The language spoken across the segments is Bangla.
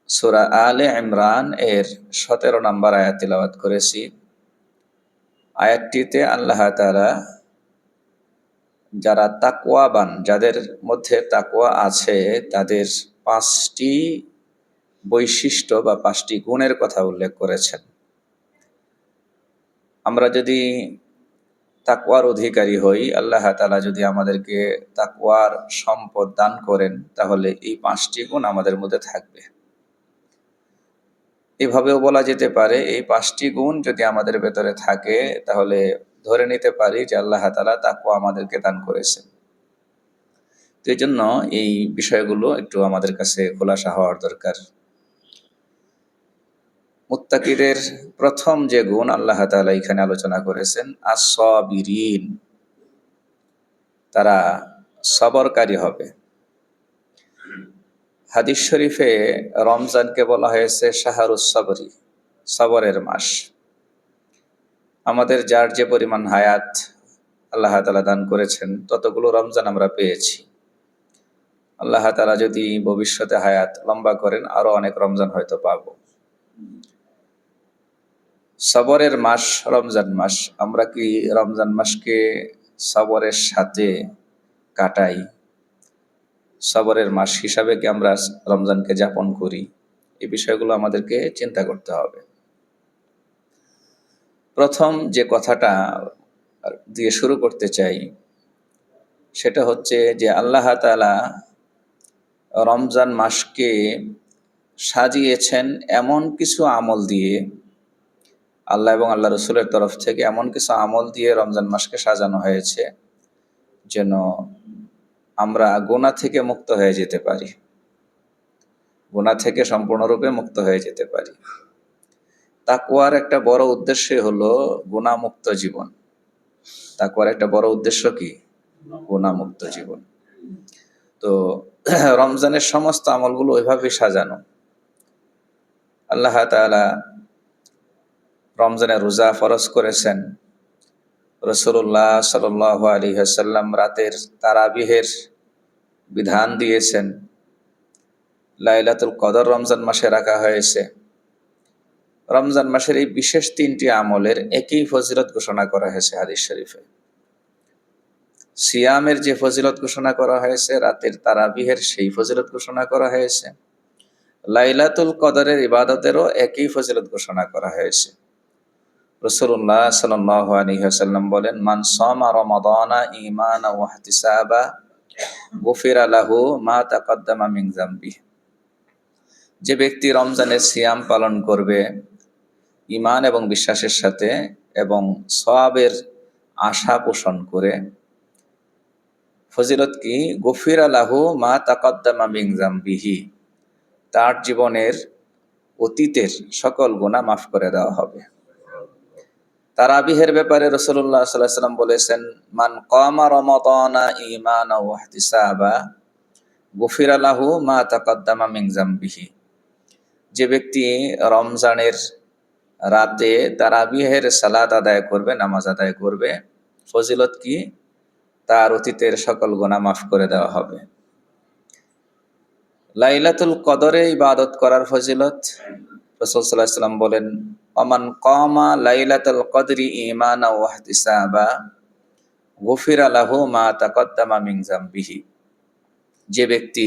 সূরা আলে ইমরান এর 17 নম্বর আয়াত তিলাওয়াত করেছি। আয়াতটিতে আল্লাহ তাআলা যারা তাকওয়াবান, যাদের মধ্যে তাকওয়া আছে, তাদের 5টি বৈশিষ্ট্য বা 5টি গুণের কথা উল্লেখ করেছেন। আমরা যদি তাকওয়ার অধিকারী হই, আল্লাহ তাআলা যদি আমাদেরকে তাকওয়ার সম্পদ দান করেন, তাহলে এই 5টি গুণ আমাদের মধ্যে থাকবে। এভাবেও বলা যেতে পারে, এই 5টি গুণ যদি আমাদের ভেতরে থাকে, তাহলে ধরে নিতে পারি যে আল্লাহ তাআলা তাকওয়া আমাদেরকে দান করেছেন। তো এই জন্য এই বিষয়গুলো একটু আমাদের কাছে খোলাসা হওয়ার দরকার। মুত্তাকিদের প্রথম যে গুণ আল্লাহ তাআলা এখানে আলোচনা করেছেন, আস-সাবিরিন, তারা সবরকারী হবে। হাদিস শরীফে রমজানকে বলা হয়েছে শাহরুস সবরি, সবরের মাস। আমাদের যার যে পরিমাণ হায়াত আল্লাহ তাআলা দান করেছেন, ততগুলো রমজান আমরা পেয়েছি। আল্লাহ তাআলা যদি ভবিষ্যতে হায়াত লম্বা করেন, আরো অনেক রমজান হয়তো পাবো। সবরের মাস রমজান মাস। আমরা কি রমজান মাসকে সবরের সাথে কাটাই? সবরের মাস হিসাবে কি আমরা রমজানকে যাপন করি? এই বিষয়গুলো আমাদেরকে চিন্তা করতে হবে। প্রথম যে কথাটা দিয়ে শুরু করতে চাই, সেটা হচ্ছে যে আল্লাহ তাআলা রমজান মাসকে সাজিয়েছেন এমন কিছু আমল দিয়ে, আল্লাহ এবং আল্লাহ রসুলের তরফ থেকে এমন কিছু আমল দিয়ে রমজান মাসকে সাজানো হয়েছে যেন আমরা গুনাহ থেকে মুক্ত হয়ে যেতে পারি, গুনাহ থেকে সম্পূর্ণরূপে মুক্ত হয়ে যেতে পারি। তাকওয়ার একটা বড় উদ্দেশ্য হলো গুনাহমুক্ত জীবন। তাকওয়ার একটা বড় উদ্দেশ্য কি? গুনাহমুক্ত জীবন। তো রমজানের সমস্ত আমলগুলো ওইভাবে সাজানো। আল্লাহ তাআলা রমজানের রোজা ফরজ করেছেন। রাসূলুল্লাহ সাল্লাল্লাহু আলাইহি ওয়াসাল্লাম রাতের তারাবিহের বিধান দিয়েছেন। লাইলাতুল কদর রমজান মাসে রাখা হয়েছে। রমজান মাসের এই বিশেষ 3টি আমলের একই ফজিলত ঘোষণা করা হয়েছে হাদিস শরীফে। সিয়ামের যে ফজিলত ঘোষণা করা হয়েছে, রাতের তারাবিহের সেই ফজিলত ঘোষণা করা হয়েছে। লাইলাতুল কদরের ইবাদতেরও একই ফজিলত ঘোষণা করা হয়েছে। রাসূলুল্লাহ সাল্লাল্লাহু আলাইহি ওয়াসাল্লাম বলেন, মান সামা রমাদানা ঈমানান ওয়া ইহতিসাবা গুফিরা লাহু মা তাকাদ্দামা মিন যামবিহি। যে ব্যক্তি রমজানের সিয়াম পালন করবে ঈমান এবং বিশ্বাসের সাথে এবং সওয়াবের আশা পোষণ করে, ফজিলত কি? গুফিরা লাহু মা তাকাদ্দামা মিন যামবিহি, তার জীবনের অতীতের সকল গুনাহ মাফ করে দেওয়া হবে। তারাবিহের ব্যাপারে রাসূলুল্লাহ সাল্লাল্লাহু আলাইহি ওয়াসাল্লাম বলেছেন, মান কামা রমাদানা ঈমানান ওয়া ইহতিসাবা গুফিরা লাহু মা তাকাদ্দামা মিন যামবিহি। যে ব্যক্তি রমজানের রাতে তারাবিহের সালাত আদায় করবে, নামাজ আদায় করবে, ফজিলত কি? তার অতীতের সকল গুনাহ মাফ করে দেওয়া হবে। লাইলাতুল কদরে ইবাদত করার ফজিলত, রাসূল সাল্লাল্লাহু আলাইহি ওয়াসাল্লাম বলেন, ওমান কামা লাইলাতুল কদরি ঈমানান ওয়া ইহতিসাবা গুফিরা লাহু মা তাকাদ্দামা মিন যামবিহি। যে ব্যক্তি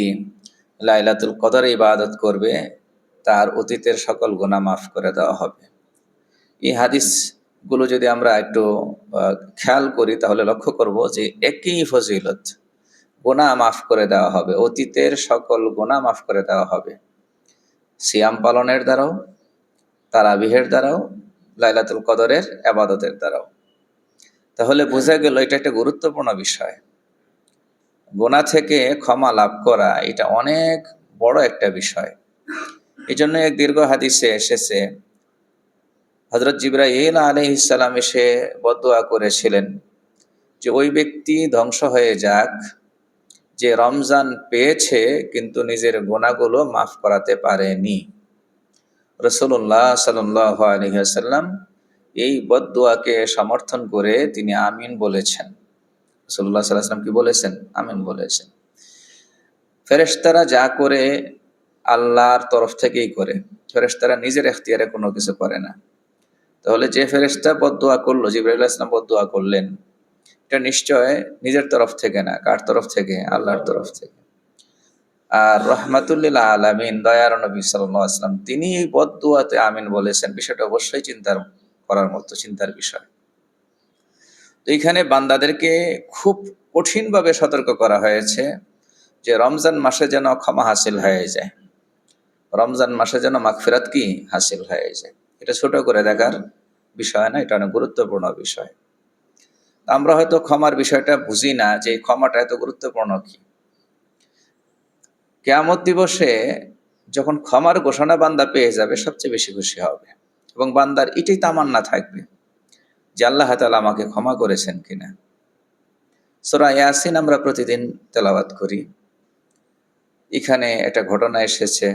লাইলাতুল কদরে ইবাদত করবে, তার অতীতের সকল গুনাহ মাফ করে দেওয়া হবে। এই হাদিসগুলো যদি আমরা একটু খেয়াল করি, তাহলে লক্ষ্য করব যে একই ফজিলত, গুনাহ মাফ করে দেওয়া হবে, অতীতের সকল গুনাহ মাফ করে দেওয়া হবে, সিয়াম পালনের দ্বারাও, তারাবিহের দ্বারাও, লাইলাতুল কদরের ইবাদতের দ্বারাও। তাহলে বোঝা গেল এটা একটা গুরুত্বপূর্ণ বিষয়। গুনাহ থেকে ক্ষমা লাভ করা এটা অনেক বড় একটা বিষয়। এই জন্য এক দীর্ঘ হাদিসে এসেছে, হযরত জিবরাইল আলাইহিস সালাম এসে বদদুয়া করেছিলেন যে ওই ব্যক্তি ধ্বংস হয়ে যাক যে রমজান পেয়েছে কিন্তু নিজের গুনাহগুলো মাফ করাতে পারেনি। রাসূলুল্লাহ সাল্লাল্লাহু আলাইহি ওয়াসাল্লাম এই বদদুয়াকে সমর্থন করে তিনি আমিন বলেছেন। রাসূলুল্লাহ সাল্লাল্লাহু আলাইহি ওয়াসাল্লাম কি বলেছেন? আমিন বলেছেন। ফেরেশতারা যা করে আল্লাহর তরফ থেকেই করে, ফেরেশতারা নিজের এখতিয়ারে কোনো কিছু করে না। তাহলে যে ফেরেশতা বদদুয়া করলো, জিবরাইল আলাইহিস সালাম বদদুয়া করলেন, এটা নিশ্চয় নিজের তরফ থেকে না। কার তরফ থেকে? আল্লাহর তরফ থেকে। আর রহমাতুল লিল আলামিন দয়ার নবী সাল্লাল্লাহু আলাইহি ওয়াসাল্লাম তিনি এই বদদুয়াতে আমিন বলেছেন, বিষয়টা অবশ্যই করার মতো চিন্তার বিষয়। তো এখানে বান্দাদেরকে খুব কঠিনভাবে সতর্ক করা হয়েছে যে রমজান মাসে যেন ক্ষমা হাসিল হয়ে যায়, রমজান মাসে যেন মাগফিরাত কি হাসিল হয়ে যায়। এটা ছোট করে দেখার বিষয় না, এটা অনেক গুরুত্বপূর্ণ বিষয়। আমরা হয়তো ক্ষমার বিষয়টা বুঝি না যে এই ক্ষমাটা এত গুরুত্বপূর্ণ কি। কিয়ামত দিবসে যখন ক্ষমার ঘোষণা বান্দা পেয়ে যাবে সবচেয়ে বেশি খুশি হবে, এবং বান্দার এটাই তামান্না থাকবে যে আল্লাহ তাআলা আমাকে ক্ষমা করেছেন কিনা। সূরা ইয়াসিন আমরা প্রতিদিন তেলাওয়াত করি। এখানে একটা ঘটনা এসেছে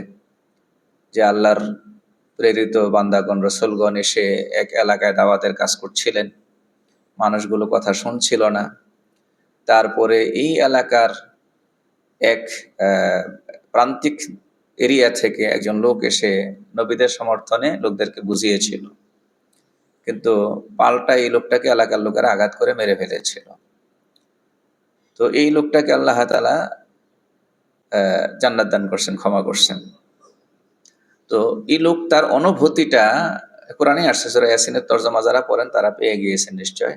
যে আল্লাহর প্রেরিত বান্দাগণ রসুলগণ এসে এক এলাকায় দাওয়াতের কাজ করছিলেন, মানুষগুলো কথা শুনছিল না। তারপরে এই এলাকার এক প্রান্তিক এরিয়া থেকে একজন লোক এসে নবীদের সমর্থনে লোকদেরকে বুঝিয়েছিল, কিন্তু পাল্টা এই লোকটাকে এলাকার লোকেরা আঘাত করে মেরে ফেলেছিল। তো এই লোকটাকে আল্লাহ তাআলা জান্নাত দান করছেন, ক্ষমা করছেন। তো এই লোক তার অনুভূতিটা কোরআনে আসছে, সূরা ইয়াসিনের তরজমা যারা পড়েন তারা পেয়ে গিয়েছেন নিশ্চয়।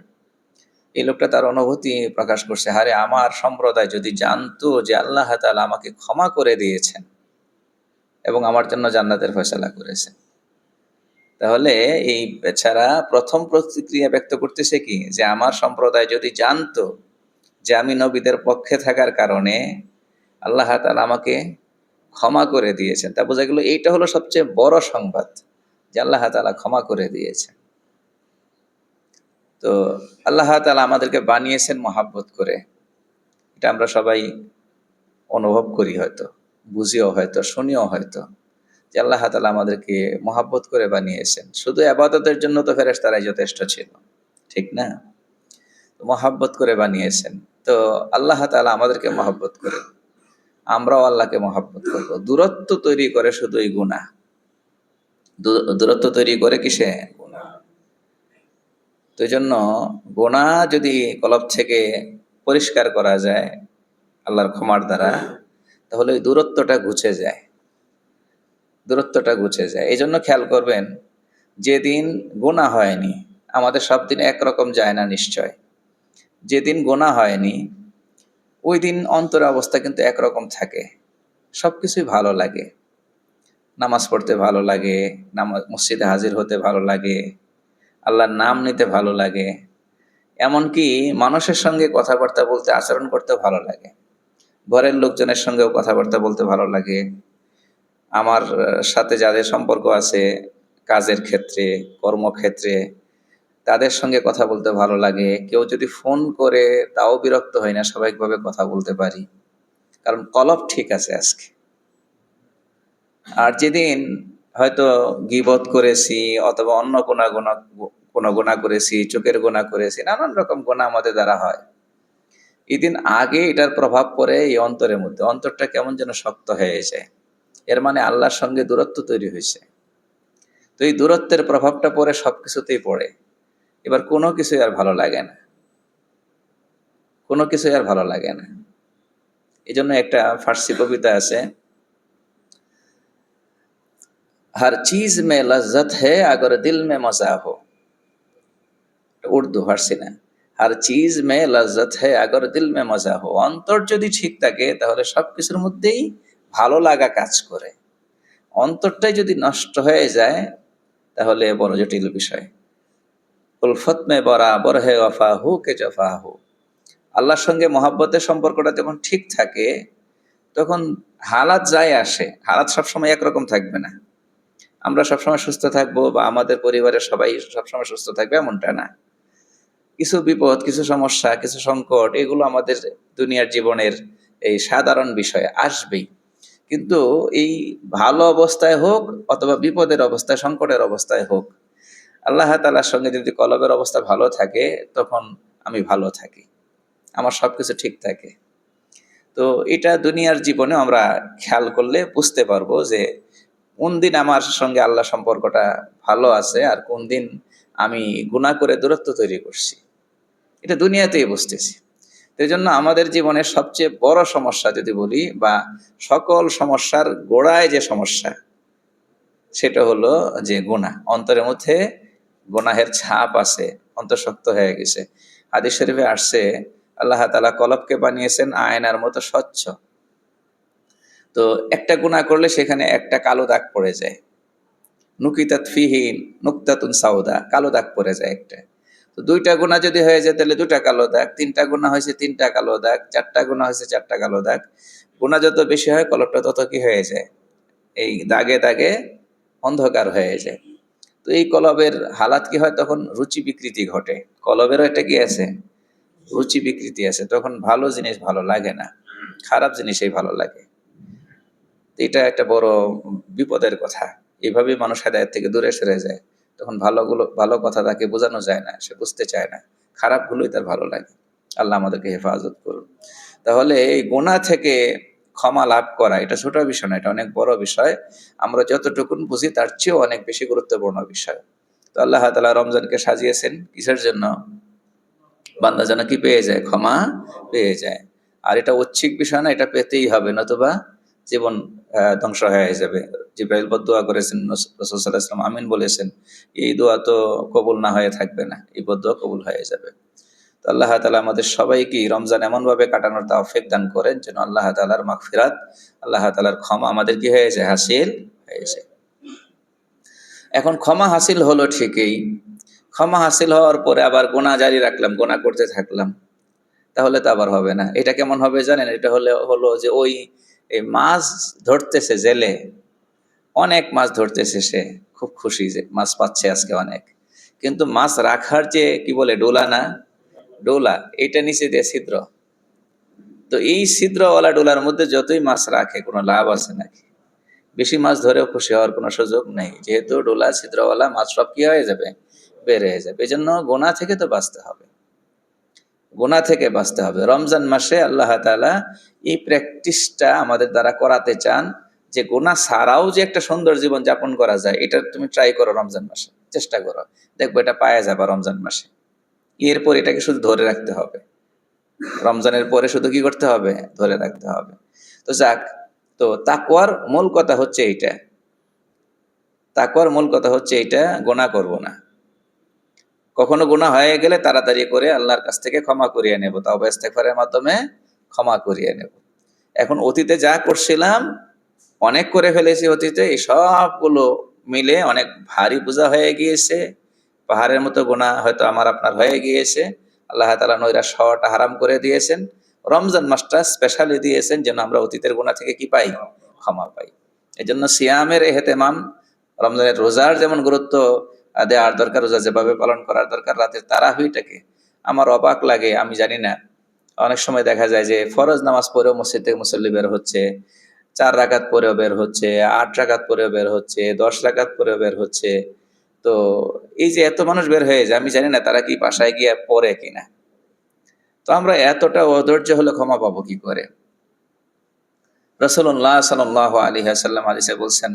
এই লোকটা তার অনুভূতি প্রকাশ করছে, হারে আমার সম্প্রদায় যদি জানতো যে আল্লাহ তাআলা আমাকে ক্ষমা করে দিয়েছেন এবং আমার জন্য জান্নাতের ফয়সালা করেছেন, তাহলে এই বেচারা প্রথম প্রতিক্রিয়া ব্যক্ত করতেছে কি, যে আমার সম্প্রদায় যদি জানতো যে আমি নবীদের পক্ষে থাকার কারণে আল্লাহ তাআলা আমাকে ক্ষমা করে দিয়েছেন, তা বোঝা গেল এইটা হলো সবচেয়ে বড় সংবাদ যে আল্লাহ তাআলা ক্ষমা করে দিয়েছেন। তো আল্লাহ তাআলা আমাদেরকে বানিয়েছেন মহাব্বত করে, এটা আমরা সবাই অনুভব করি, হয়তো বুঝিও, হয়তো শুনিও, হয়তো যে আল্লাহ তাআলা আমাদেরকে মহাব্বত করে বানিয়েছেন। শুধু ইবাদতের জন্য তো ফেরেশতারাই যথেষ্ট ছিল, ঠিক না? মহাব্বত করে বানিয়েছেন। তো আল্লাহ তাআলা আমাদেরকে মহাব্বত করে, আমরাও আল্লাহকে মহাব্বত করব। দূরত্ব তৈরি করে শুধু এই গুনাহ, দূরত্ব তৈরি করে কিসে? গুনাহ। তো এই জন্য গুনাহ যদি কলব থেকে পরিষ্কার করা যায় আল্লাহর ক্ষমার দ্বারা, তাহলে ওই দূরত্বটা ঘুচে যায়, দূরত্বটা ঘুচে যায়। এই জন্য খেয়াল করবেন, যেদিন গুনাহ হয়নি, আমাদের সব দিন একরকম যায় না নিশ্চয়। যেদিন গুনাহ হয়নি ওই দিন অন্তরের অবস্থা কিন্তু একরকম থাকে, সবকিছুই ভালো লাগে। নামাজ পড়তে ভালো লাগে, মসজিদে হাজির হতে ভালো লাগে, আল্লাহর নাম নিতে ভালো লাগে, এমনকি মানুষের সঙ্গে কথাবার্তা বলতে, আচরণ করতে ভালো লাগে। ঘরের লোকজনের সঙ্গেও কথাবার্তা বলতে ভালো লাগে। আমার সাথে যাদের সম্পর্ক আছে কাজের ক্ষেত্রে, কর্মক্ষেত্রে, তাদের সঙ্গে কথা বলতে ভালো লাগে। কেউ যদি ফোন করে তাও বিরক্ত হই না, স্বাভাবিকভাবে কথা বলতে পারি, কারণ কলব ঠিক আছে আজকে। আর যেদিন হয়তো গীবত করেছি অথবা অন্য কোনো গুনাহ করেছি, চোখের গুনাহ করেছি, নানান রকম গুনাহ আমাদের দ্বারা হয়, এদিন আগে এটার প্রভাব পড়ে এই অন্তরের মধ্যে, অন্তরটা কেমন যেন শক্ত হয়ে যায়। এর মানে আল্লাহর সঙ্গে দূরত্ব তৈরি হয়েছে। তো এই দূরত্বের প্রভাবটা পড়ে সবকিছুতেই পড়ে। এবার কোনো কিছুই আর ভালো লাগে না, কোনো কিছুই আর ভালো লাগে না। এই জন্য একটা ফার্সি কবিতা আছে, हर चीज में लज्जत है अगर दिल में मजा हो। উর্দু, ফার্সি না। हर चीज में लज्जत है अगर दिल में मजा हो। অন্তর যদি ঠিক থাকে তাহলে সবকিছুর মধ্যেই ভালো লাগা কাজ করে। অন্তরটাই যদি নষ্ট হয়ে যায় তাহলে বড় জটিল বিষয়। উলফত মে বরাবর হে ওয়াফা হু কে জফা হু। আল্লাহর সঙ্গে মহাব্বতের সম্পর্কটা যখন ঠিক থাকে তখন হালাত যায় আসে, হালাত সবসময় একরকম থাকবে না। আমরা সবসময় সুস্থ থাকবো বা আমাদের পরিবারের সবাই সবসময় সুস্থ থাকবে এমনটা না। কিছু বিপদ, কিছু সমস্যা, কিছু সংকট, এগুলো আমাদের দুনিয়ার জীবনের এই সাধারণ বিষয় আসবেই। কিন্তু এই ভালো অবস্থায় হোক অথবা বিপদের অবস্থায়, সংকটের অবস্থায় হোক, আল্লাহ তাআলার সঙ্গে যদি কলবের অবস্থা ভালো থাকে তখন আমি ভালো থাকি, আমার সবকিছু ঠিক থাকে। তো এটা দুনিয়ার জীবনে আমরা খেয়াল করলে বুঝতে পারবো যে কোন দিন আমার সঙ্গে আল্লাহ সম্পর্কটা ভালো আছে আর কোন দিন আমি গুনাহ করে দূরত্ব তৈরি করছি, এটা দুনিয়াতেই বুঝতেছি। তো এই জন্য আমাদের জীবনের সবচেয়ে বড় সমস্যা যদি বলি, বা সকল সমস্যার গোড়ায় যে সমস্যা, সেটা হলো যে গুনাহ। অন্তরের মধ্যে গুনাহের ছাপ আছে, অন্তঃশক্ত হয়ে গেছে। হাদিস শরীফে আসছে আল্লাহ তাআলা কলবকে বানিয়েছেন আয়নার মতো স্বচ্ছ। তো একটা গুনাহ করলে সেখানে একটা কালো দাগ পড়ে যায়। নুকিতাত ফিহি নুকতাতুন সাউদা, কালো দাগ পড়ে যায় একটা। তো দুইটা গুনাহ যদি হয়ে যায় তাহলে দুটা কালো দাগ, তিনটা গুনাহ হয়েছে তিনটা কালো দাগ, চারটা গুনাহ হয়েছে চারটা কালো দাগ। গুনাহ যত বেশি হয় কলবটা তত কি হয়ে যায়, এই দাগে দাগে অন্ধকার হয়ে যায়। তো এই কলবের হালাত কি হয়, তখন রুচি বিকৃতি ঘটে। কলবেরও একটা কি আছে, রুচি বিকৃতি আছে। তখন ভালো জিনিস ভালো লাগে না, খারাপ জিনিসই ভালো লাগে। এটা একটা বড় বিপদের কথা। এভাবেই মানুষ হেদায়েত থেকে দূরে সরে যায়। তখন ভালো কথা তাকে বোঝানো যায় না, সে বুঝতে চায় না, খারাপগুলোই তার ভালো লাগে। আল্লাহ আমাদেরকে হেফাজত করুন। তাহলে এই গুনাহ থেকে ক্ষমা লাভ করা এটা ছোট বিষয় না, এটা অনেক বড় বিষয়। আমরা যতটুকুন বুঝি তার চেয়েও অনেক বেশি গুরুত্বপূর্ণ বিষয়। তো আল্লাহ তাআলা রমজানকে সাজিয়েছেন কিসের জন্য? বান্দা যেন কি পেয়ে যায়, ক্ষমা পেয়ে যায়। আর এটা ঐচ্ছিক বিষয় না, এটা পেতেই হবে, নতুবা জীবন ধ্বংস হয়ে যাবে। জিবরাইল বদদোয়া করেছেন, রাসূল সাল্লাল্লাহু আলাইহি ওয়াসাল্লাম আমিন বলেছেন, এই দোয়া তো কবুল না হয়ে থাকবে না, এই বদদোয়া কবুল হয়ে যাবে। তো আল্লাহ তাআলা আমাদের সবাইকে রমজান এমনভাবে কাটানোর তৌফিক দান করেন যেন আল্লাহ তাআলার মাগফিরাত, আল্লাহ তাআলার ক্ষমা আমাদের কি হয়ে যায়, হাসিল হয়ে যায়। এখন ক্ষমা হাসিল হলো ঠিকই, ক্ষমা হাসিল হওয়ার পরে আবার গুনাহ জারি রাখলাম, গুনাহ করতে থাকলাম, তাহলে তো আবার হবে না। এটা কেমন হবে জানেন? এটা হলো যে ওই এই মাছ ধরতেছে জেলে, অনেক মাছ ধরতেছে, সে খুব খুশি যে মাছ পাচ্ছে আজকে অনেক। কিন্তু মাছ রাখার যে কি বলে ডোলা না, ডোলা, এটা নিচে দিয়ে ছিদ্র। তো এই ছিদ্রওয়ালা ডোলার মধ্যে যতই মাছ রাখে কোনো লাভ আছে নাকি? বেশি মাছ ধরেও খুশি হওয়ার কোনো সুযোগ নেই, যেহেতু ডোলা ছিদ্রওয়ালা, মাছ সব কি হয়ে যাবে, বের হয়ে যাবে। এই জন্য গোনা থেকে তো বাঁচতে হবে, গুনাহ থেকে বাঁচতে হবে। রমজান মাসে আল্লাহ তাআলা এই প্র্যাকটিসটা আমাদের দ্বারা করাতে চান, যে গুনাহ ছাড়াও যে একটা সুন্দর জীবন যাপন করা যায়, এটা তুমি ট্রাই করো রমজান মাসে, চেষ্টা করো, দেখবো এটা পাওয়া যাবে রমজান মাসে। এরপর এটাকে শুধু ধরে রাখতে হবে, রমজানের পরে শুধু কি করতে হবে, ধরে রাখতে হবে। তো যাক, তো তাকওয়ার মূল কথা হচ্ছে এইটা, তাকওয়ার মূল কথা হচ্ছে এইটা, গুনাহ করব না। কখনো গুনাহ হয়ে গেলে তাড়াতাড়ি করে আল্লাহর কাছ থেকে ক্ষমা করিয়ে নেব, তাওবা ইস্তেগফারের মাধ্যমে ক্ষমা করিয়ে নেব। এখন অতীতে যা করছিলাম, অনেক করে ফেলেছি অতীতে, এই সবগুলো মিলে অনেক ভারী বোঝা হয়ে গিয়েছে, পাহাড়ের মতো গুনাহ হয়তো আমার আপনার হয়ে গিয়েছে। আল্লাহ তাআলা নৈরাশ হওয়াটা হারাম করে দিয়েছেন। রমজান মাসটা স্পেশালি দিয়েছেন যেন আমরা অতীতের গুনাহ থেকে কি পাই, ক্ষমা পাই। এজন্য সিয়ামের এহতেমাম, রমজানের রোজার যেমন গুরুত্ব দেওয়ার দরকার, রোজা যেভাবে পালন করার দরকার, রাতের তারাবিটাকে আমার অবাক লাগে, আমি জানি না, অনেক সময় দেখা যায় যে ফরজ নামাজ পড়েও মসজিদ থেকে মুসল্লি বের হচ্ছে, 4 রাকাত পরেও বের হচ্ছে, 8 রাকাত পরেও বের হচ্ছে, 10 রাকাত পরেও বের হচ্ছে। তো এই যে এত মানুষ বের হয়ে যায়, আমি জানি না তারা কি বাসায় গিয়ে পড়ে কিনা। তো আমরা এতটা অধৈর্য হলে ক্ষমা পাবো কি করে? রাসূলুল্লাহ সাল্লাল্লাহু আলাইহি ওয়াসাল্লাম হাদিসে বলছেন,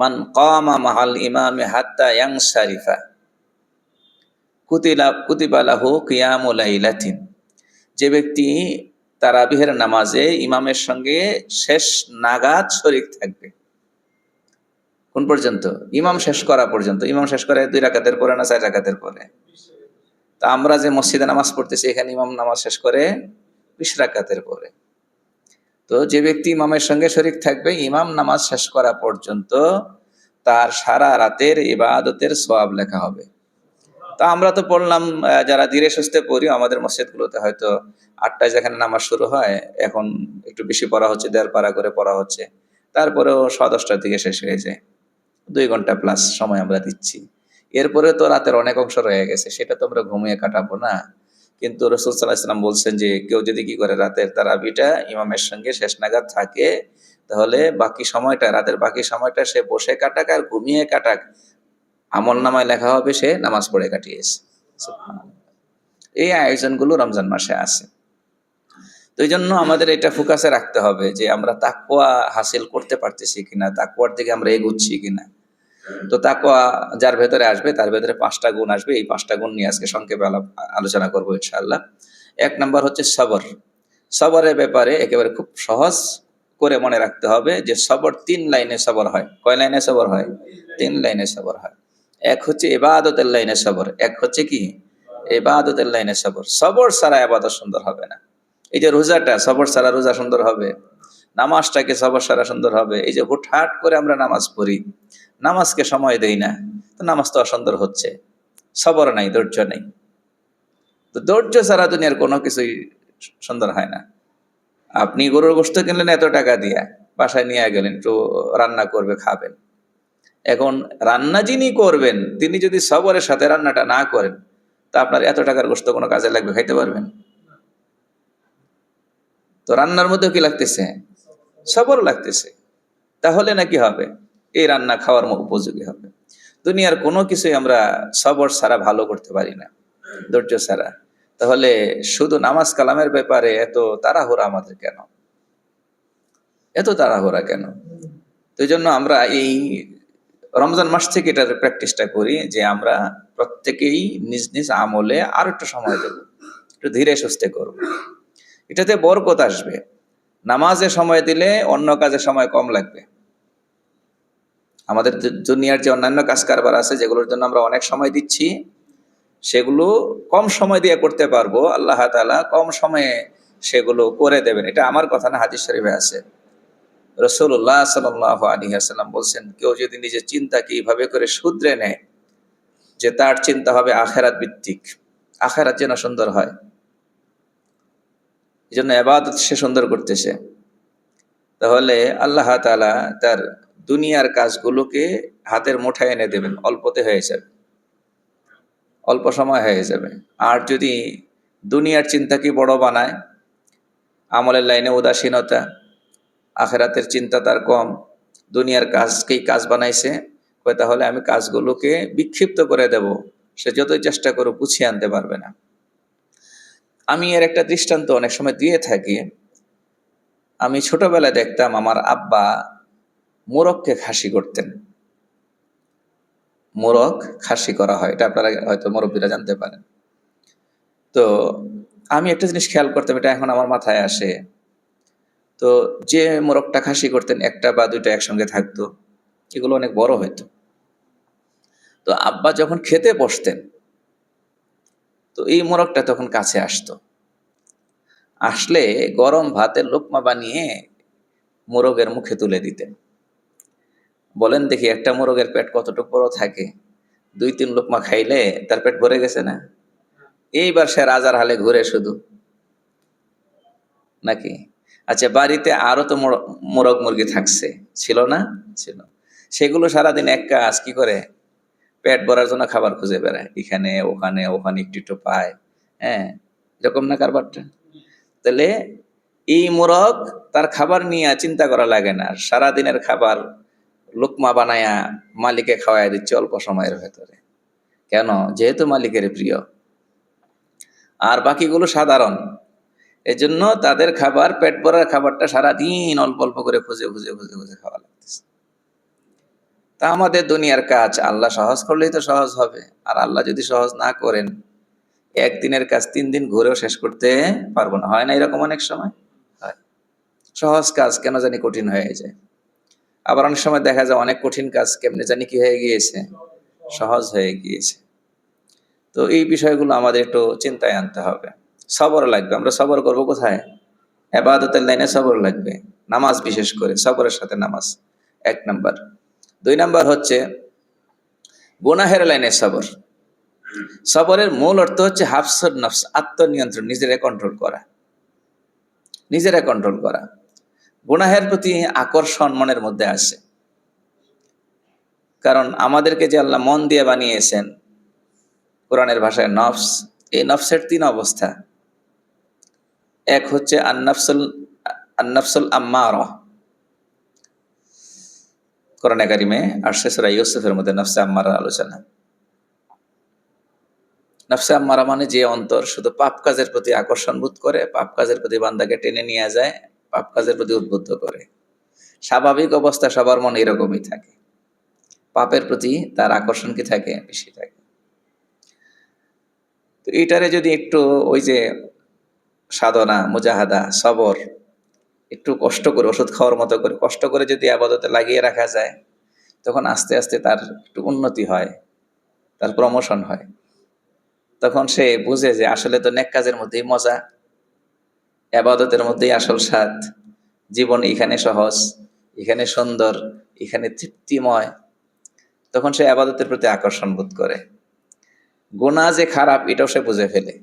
মান কামা মাআল ইমামি হাত্তা ইয়ানসারিফা কুতিবা লাহু কিয়ামু লাইলাতিন। যে ব্যক্তি তারাবিহের নামাজে ইমামের সঙ্গে শেষ নাগাদ শরীক থাকবে, কোন পর্যন্ত? ইমাম শেষ করা পর্যন্ত। ইমাম শেষ করে 2 রাকাতের পরে না 4 রাকাতের পরে? তা আমরা যে মসজিদে নামাজ পড়তেছি, এখানে ইমাম নামাজ শেষ করে 20 রাকাতের পরে। তো যে ব্যক্তি ইমামের সঙ্গে শরীক থাকবে ইমাম নামাজ শেষ করা পর্যন্ত, তার সারা রাতের ইবাদতের সওয়াব লেখা হবে। তা আমরা তো পড়লাম, যারা ধীরে সুস্থে পড়ি, আমাদের মসজিদগুলোতে হয়তো 8টায় যেখানে নামাজ শুরু হয়, এখন একটু বেশি পড়া হচ্ছে, 1.5 পারা করে পড়া হচ্ছে, তারপরেও 10:15টার দিকে শেষ হয়ে যায়। 2 ঘন্টা প্লাস সময় আমরা দিচ্ছি। এরপরে তো রাতের অনেক অংশ রয়ে গেছে, সেটা তো আমরা ঘুমিয়ে কাটাবো না। কিন্তু রাসূল সাল্লাল্লাহু আলাইহি ওয়াসাল্লাম বলছেন যে কেউ যদি কি করে, রাতের তারাবিটা ইমামের সঙ্গে শেষ নাগাদ থাকে, তাহলে বাকি সময়টা, রাতের বাকি সময়টা সে বসে কাটাক আর ঘুমিয়ে কাটাক, আমলনামায় লেখা হবে সে নামাজ পড়ে কাটিয়েছে। সুবহানাল্লাহ। এই আয়োজনগুলো রমজান মাসে আছে। তো এই জন্য আমাদের এটা ফোকাসে রাখতে হবে যে আমরা তাকওয়া হাসিল করতে পারতেছি কিনা, তাকওয়ার দিকে আমরা এগোচ্ছি কিনা। তো তাকওয়া যার ভেতরে আসবে তার ভেতরে 5টা গুণ আসবে। এই 5টা গুণ নিয়ে আজকে সংক্ষেপে আলোচনা করবো ইনশাআল্লাহ। 1 নাম্বার হচ্ছে সবর। সবরের ব্যাপারে একেবারে খুব সহজ করে মনে রাখতে হবে যে সবর 3 লাইনে সবর হয়। কয় লাইনে সবর হয়? 3 লাইনে সবর হয়। এক হচ্ছে ইবাদতের লাইনে সবর, এক হচ্ছে কি ইবাদতের লাইনে সবর। সবর ছাড়া ইবাদত সুন্দর হবে না। এই যে রোজাটা, সবর ছাড়া রোজা সুন্দর হবে। নামাজটাকে সবর ছাড়া সুন্দর হবে। এই যে হুটহাট করে আমরা নামাজ পড়ি, নামাজকে সময় দেই না, তো নামাজ তো অসুন্দর হচ্ছে। সবর নাই, ধৈর্য নেই। তো ধৈর্য ছাড়া দুনিয়ার কোনো কিছুই সুন্দর হয় না। আপনি গরুর গোশত কিনলেন এত টাকা দিয়া, বাসায় নিয়ে গেলেন, একটু রান্না করবে, খাবেন। এখন রান্না যিনি করবেন তিনি যদি সবরের সাথে রান্নাটা না করেন, তা আপনার এত টাকার গোশত কোনো কাজে লাগবে? খাইতে পারবেন? তো রান্নার মধ্যে কি লাগতেছে? সবর লাগতেছে। তাহলে নাকি হবে? এই রান্না খাওয়ার উপযোগী হবে। দুনিয়ার কোনো কিছুই আমরা সবর ছাড়া ভালো করতে পারি না, ধৈর্য ছাড়া। তাহলে শুধু নামাজ কালামের ব্যাপারে এত তাড়াহুড়া আমাদের কেন? এত তাড়াহুড়া কেন? তো এই জন্য আমরা এই রমজান মাস থেকে এটার প্র্যাকটিসটা করি যে আমরা প্রত্যেকেই নিজ নিজ আমলে আর একটু সময় দেব, একটু ধীরে সুস্থে করব। এটাতে বরকত আসবে। নামাজে সময় দিলে অন্য কাজে সময় কম লাগবে। আমাদের দুনিয়ার যে অন্যান্য কাজ কারবার আছে যেগুলোর জন্য আমরা অনেক সময় দিচ্ছি, সেগুলো কম সময় দিয়ে করতে পারবো। আল্লাহ তাআলা কম সময়ে সেগুলো করে দেবেন। এটা আমার কথা না, হাদিস শরীফে আছে। রাসূলুল্লাহ সাল্লাল্লাহু আলাইহি ওয়াসাল্লাম বলছেন, কেউ যদি নিজের চিন্তাকে এইভাবে করে শুধরে নেয় যে তার চিন্তা হবে আখিরাত ভিত্তিক, আখিরাত যেন সুন্দর হয়, এই জন্য ইবাদত সে সুন্দর করতেছে, তাহলে আল্লাহ তাআলা তার দুনিয়ার কাজগুলোকে হাতের মুঠায় এনে দেবেন, অল্পতে হয়ে যাবে, অল্প সময় হয়ে যাবে। আর যদি দুনিয়ার চিন্তাকে বড় বানায়, আমলের লাইনে উদাসীনতা, আখিরাতের চিন্তা তার কম, দুনিয়ার কাজকেই কাজ বানাইছে, তাহলে আমি কাজগুলোকে বিক্ষিপ্ত করে দেব, সে যতই চেষ্টা করুক গুছিয়ে আনতে পারবে না। আমি এর একটা দৃষ্টান্ত অনেক সময় দিয়ে থাকি। আমি ছোটবেলায় দেখতাম আমার আব্বা মোরগকে খাসি করতেন। মোরগ খাসি করা হয়, এটা আপনারা হয়তো মুরব্বীরা জানতে পারেন। তো আমি একটা জিনিস খেয়াল করতাম, এটা এখন আমার মাথায় আসে। তো যে মোরগটা খাসি করতেন, একটা বা দুইটা একসঙ্গে থাকতো, এগুলো অনেক বড় হইতো। তো আব্বা যখন খেতে বসতেন, তো এই মোরগটা তখন কাছে আসতো, আসলে গরম ভাতের লোকমা বানিয়ে মোরগের মুখে তুলে দিতেন। বলেন দেখি, একটা মোরগের পেট কতটুকু বড় থাকে? 2-3 লোকমা খাইলে তার পেট ভরে গেছে না? এইবার সে রাজার হালে ঘুরে শুধু, নাকি? আচ্ছা, বাড়িতে আরো তো মোরগ মুরগি থাকছে, ছিল না? ছিল। সেগুলো সারাদিন এক কাজ কি করে? পেট ভরার জন্য খাবার খুঁজে বেড়ায়, এখানে ওখানে, ওখানে একটু একটু পায়। হ্যাঁ, এরকম না কারবারটা? তাহলে এই মোরগ তার খাবার নিয়ে চিন্তা করা লাগে না, সারাদিনের খাবার লোকমা বানায়া মালিকে খাওয়াই দিচ্ছে অল্প সময়ের ভেতরে। কেন? যেহেতু মালিকের প্রিয়। আর বাকিগুলো সাধারণ, এজন্য তাদের খাবার, পেট ভরার খাবারটা সারাদিন অল্প অল্প করে খুঁজে খুঁজে খুঁজে খুঁজে খাওয়া লাগতেছে। তা আমাদের দুনিয়ার কাজ আল্লাহ সহজ করলেই তো সহজ হবে। আর আল্লাহ যদি সহজ না করেন, একদিনের কাজ 3 দিন ঘুরেও শেষ করতে পারবো না। হয় না এরকম অনেক সময়? হয়। সহজ কাজ কেন জানি কঠিন হয়ে যায়। আবার অনেক সময় দেখা যায় অনেক কঠিন কাজ কেমনে জানি কি হয়ে গিয়েছে, সহজ হয়ে গিয়েছে। তো এই বিষয়গুলো আমাদের একটু চিন্তায় আনতে হবে। সবর লাগবে। আমরা সবর করবো কোথায়? ইবাদতের লাইনে সবর লাগবে। নামাজ, বিশেষ করে সবরের সাথে নামাজ 1 নাম্বার। 2 নাম্বার হচ্ছে গুনাহের লাইনে সবর। সবরের মূল অর্থ হচ্ছে হাফসুন নফস, আত্মনিয়ন্ত্রণ, নিজেরা কন্ট্রোল করা, নিজেরা কন্ট্রোল করা। গুনাহের প্রতি আকর্ষণ মনের মধ্যে আসে, কারণ আমাদেরকে যে আল্লাহ মন দিয়ে বানিয়েছেন, কোরআনের ভাষায় নফস, এই নফসের 3 অবস্থা। এক হচ্ছে আন-নাফসুল আম্মারা, কোরআনে কারিমে আসছে সূরা ইউসুফের মধ্যে নফসে আম্মারার আলোচনা। নফসে আম্মারা মানে যে অন্তর শুধু পাপ কাজের প্রতি আকর্ষণ বোধ করে, পাপ কাজের প্রতি বান্দাকে টেনে নিয়ে যায়, পাপ কাজের প্রতি উদ্বুদ্ধ করে। স্বাভাবিক অবস্থা সবার মনে এরকমই থাকে, পাপের প্রতি তার আকর্ষণ কি থাকে, বেশি থাকে। তো এইটারে যদি একটু ওই যে সাধনা, মুজাহাদা, সবর, একটু কষ্ট করে ওষুধ খাওয়ার মতো করে কষ্ট করে যদি আবাদতে লাগিয়ে রাখা যায়, তখন আস্তে আস্তে তার একটু উন্নতি হয়, তার প্রমোশন হয়। তখন সে বুঝে যে আসলে তো নেক কাজের মধ্যেই মজা, আবাদতের মধ্যেই আসল স্বাদ, জীবন এখানে সহজ, এখানে সুন্দর, এখানে তৃপ্তিময়। তখন সে আবাদতের প্রতি আকর্ষণ বোধ করে। গুনাহ যে খারাপ এটাও সে বুঝে ফেলে,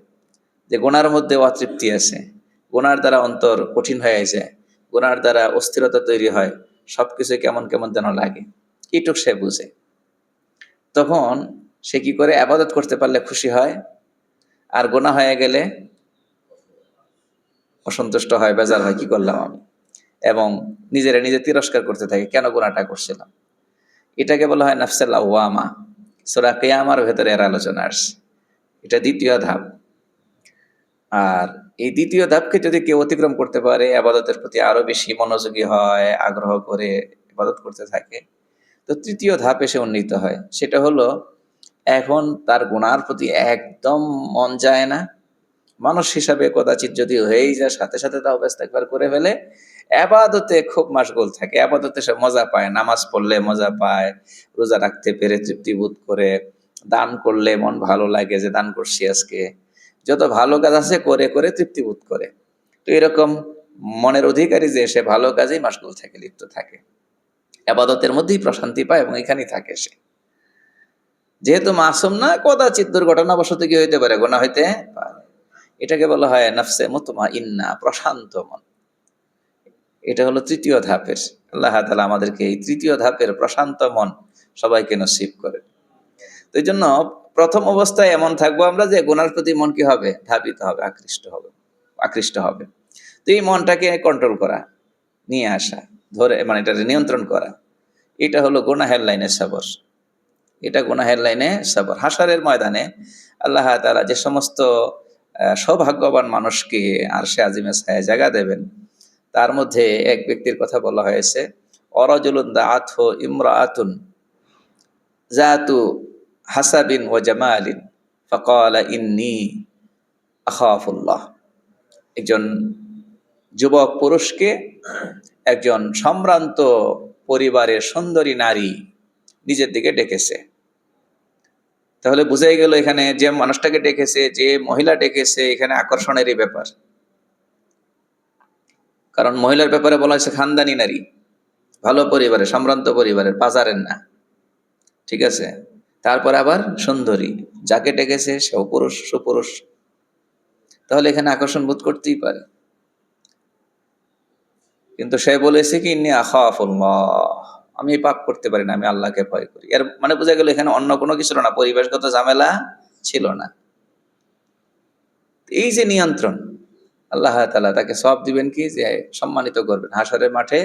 যে গুনার মধ্যে অতৃপ্তি আছে, গুনার দ্বারা অন্তর কঠিন হয়ে যায়, গুনার দ্বারা অস্থিরতা তৈরি হয়, সবকিছু কেমন কেমন যেন লাগে, এটুক সে বুঝে। তখন সে কি করে, আবাদত করতে পারলে খুশি হয়, আর গুনাহ হয়ে গেলে অসন্তুষ্ট হয়, বেজার হয়, কি করলাম আমি, এবং নিজে তিরস্কার করতে থাকে, কেন গুনাহটা করছিলাম। এটাকে বলা হয় নাফসে লাওয়ামা। সূরা কিয়ামার ভেতরে এর আলোচনা আসছে। এটা দ্বিতীয় ধাপ। আর এই দ্বিতীয় ধাপকে যদি কেউ অতিক্রম করতে পারে, আবাদতের প্রতি আরো বেশি মনোযোগী হয়, আগ্রহ করে ইবাদত করতে থাকে, তো তৃতীয় ধাপে সে উন্নীত হয়। সেটা হলো, এখন তার গুনার প্রতি একদম মন যায় না। মানুষ হিসাবে কদাচিৎ যদি হয়েই যায়, সাথে সাথে তাও ইস্তেগফার করে ফেলে। আবাদতে খুব মাশগুল থাকে, আবাদতে সে মজা পায়, নামাজ পড়লে মজা পায়, রোজা রাখতে পেরে তৃপ্তি বোধ করে, দান করলে মন ভালো লাগে যে দান করছি আজকে, যত ভালো কাজ আছে করে করে তৃপ্তি বোধ করে। তো এরকম মনের অধিকারী যে, সে ভালো কাজেই মাশগুল থাকে, লিপ্ত থাকে, আবাদতের মধ্যেই প্রশান্তি পায় এবং এখানেই থাকে সে। যেহেতু মাসুম না, কদাচিৎ দুর্ঘটনাবশত কি হইতে পারে, গুনাহ হইতে পারে। এটাকে বলা হয় নাফসে মুতমাইন্না, প্রশান্ত মন। এটা হলো তৃতীয় ধাপের। আল্লাহ তাআলা আমাদেরকে এই তৃতীয় ধাপের প্রশান্ত মন সবাইকে নসিব করে। তো এই জন্য প্রথম অবস্থায় এমন থাকবো আমরা যে গুনার প্রতি মন কি হবে, ধাবিত হবে, আকৃষ্ট হবে। তো এই মনটাকে কন্ট্রোল করা, নিয়ে আসা, ধরে মানে এটা নিয়ন্ত্রণ করা, এটা হলো গুনাহের লাইনে সবর। এটা গুনাহের লাইনে সবর। হাশরের ময়দানে আল্লাহ তাআলা যে সমস্ত সৌভাগ্যবান মানুষকে আরশে আজিমে ছায়ায় জায়গা দেবেন, তার মধ্যে এক ব্যক্তির কথা বলা হয়েছে, অরাজুলুন দাআতহু ইমরাআতুন যাতু হাসাবিন ওয়া জামালিন ফাকালা ইন্নী আখাফুল্লাহ। একজন যুবক পুরুষকে একজন সম্ভ্রান্ত পরিবারের সুন্দরী নারী নিজের দিকে ডেকেছে। তাহলে বুঝাই গেল এখানে যে মানুষটাকে ডেকেছে, যে মহিলা ডেকেছে, এখানে আকর্ষণেরই ব্যাপার। কারণ মহিলার ব্যাপারে বলা হয়েছে খানদানি নারী, ভালো পরিবারের, সম্ভ্রান্ত পরিবারের, বাজারের না। ঠিক আছে, তারপর আবার সুন্দরী, যাকে ডেকেছে সেও পুরুষ, সুপুরুষ। তাহলে এখানে আকর্ষণ বোধ করতেই পারে। কিন্তু সে বলেছে কি, ইন্নী আখাফুল্লাহ, আমি পাপ করতে পারি না, আমি আল্লাহকে ভয় করি। এর মানে বোঝা গেল এখানে অন্য কোনো কিছু না, পরিবেশগত ঝামেলা ছিল না। এই যে নিয়ন্ত্রণ, আল্লাহ তাআলা তাকে সওয়াব দিবেন কি, যে সম্মানিত করবেন। হাশরের মাঠে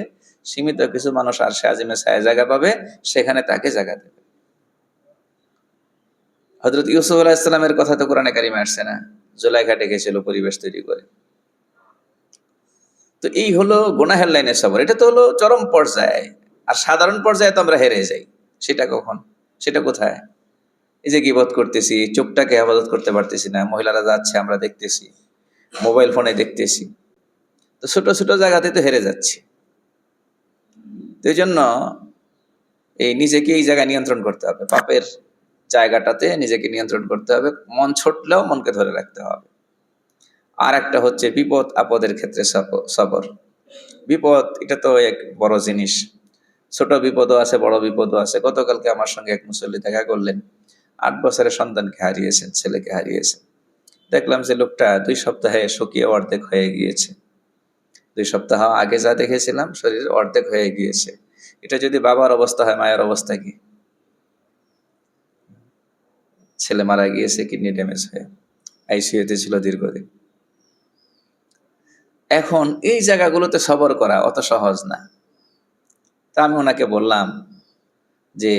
সীমিত কিছু মানুষ আরশে আজিমে ছায়া জায়গা পাবে, সেখানে তাকে জায়গা দেবে। হযরত ইউসুফ আলাইহিস সালামের কথা তো কোরআনে কারিমে আসছে না, জুলাইখা ডেকেছিল পরিবেশ তৈরি করে। তো এই হলো গুনাহের লাইনে সবর। এটা তো হলো চরম পর্যায়ে। আর সাধারণ পর্যায়ে তো আমরা হেরে যাই। সেটা কখন, সেটা কোথায়? এই যে গীবত করতেছি, চোখটাকে হেফাজত করতে পারতেছি না, মহিলারা যাচ্ছে আমরা দেখতেছি, মোবাইল ফোনে দেখতেছি, তো ছোট ছোট জায়গাতে তো হেরে যাচ্ছি। তো এই জন্য এই নিজেকে এই জায়গায় নিয়ন্ত্রণ করতে হবে, পাপের জায়গাটাতে নিজেকে নিয়ন্ত্রণ করতে হবে। মন ছুটলেও মনকে ধরে রাখতে হবে। আর একটা হচ্ছে বিপদ আপদের ক্ষেত্রে সবর। বিপদ এটা তো এক বড় জিনিস, ছোট বিপদও আছে, বড় বিপদও আছে। গতকালকে আমার সঙ্গে এক মুসল্লি দেখা করলেন, 8 বছরের সন্তানকে হারিয়েছেন, ছেলেকে হারিয়েছেন। দেখলাম যে লোকটা 2 সপ্তাহে শুকিয়ে অর্ধেক হয়ে গিয়েছে। 2 সপ্তাহ আগে যা দেখেছিলাম, শরীর অর্ধেক হয়ে গিয়েছে। এটা যদি বাবার অবস্থা হয়, মায়ের অবস্থা কি? ছেলে মারা গিয়েছে কিডনি ড্যামেজ হয়ে, আইসিইউতে ছিল দীর্ঘদিন। এখন এই জায়গাগুলোতে সবর করা অত সহজ না। তা আমি ওনাকে বললাম যে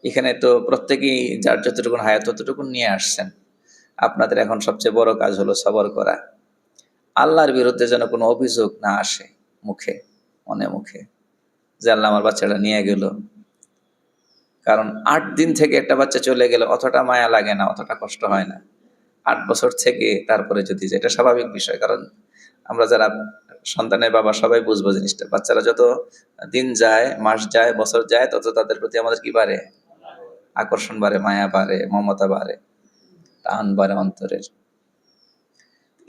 এখানে তো প্রত্যেকেই যার যতটুকু হায়াত ততটুকু নিয়ে আসছেন। আপনাদের এখন সবচেয়ে বড় কাজ হলো সবর করা। আল্লাহর বিরুদ্ধে যেন কোনো অভিযোগ না আসে মুখে, মনে মুখে, যে আল্লাহ আমার বাচ্চাটা নিয়ে গেল। কারণ 8 দিন থেকে একটা বাচ্চা চলে গেলে অতটা মায়া লাগে না, অতটা কষ্ট হয় না। 8 বছর থেকে তারপরে যদি যায়, এটা স্বাভাবিক বিষয়। কারণ আমরা যারা সন্তানের বাবা সবাই বুঝবো জিনিসটা। বাচ্চারা যত দিন যায়, মাস যায়, বছর যায়, তত তাদের প্রতি আমাদের কি বাড়ে? আকর্ষণ বাড়ে, মায়া বাড়ে, মমতা বাড়ে, টান বাড়ে অন্তরের।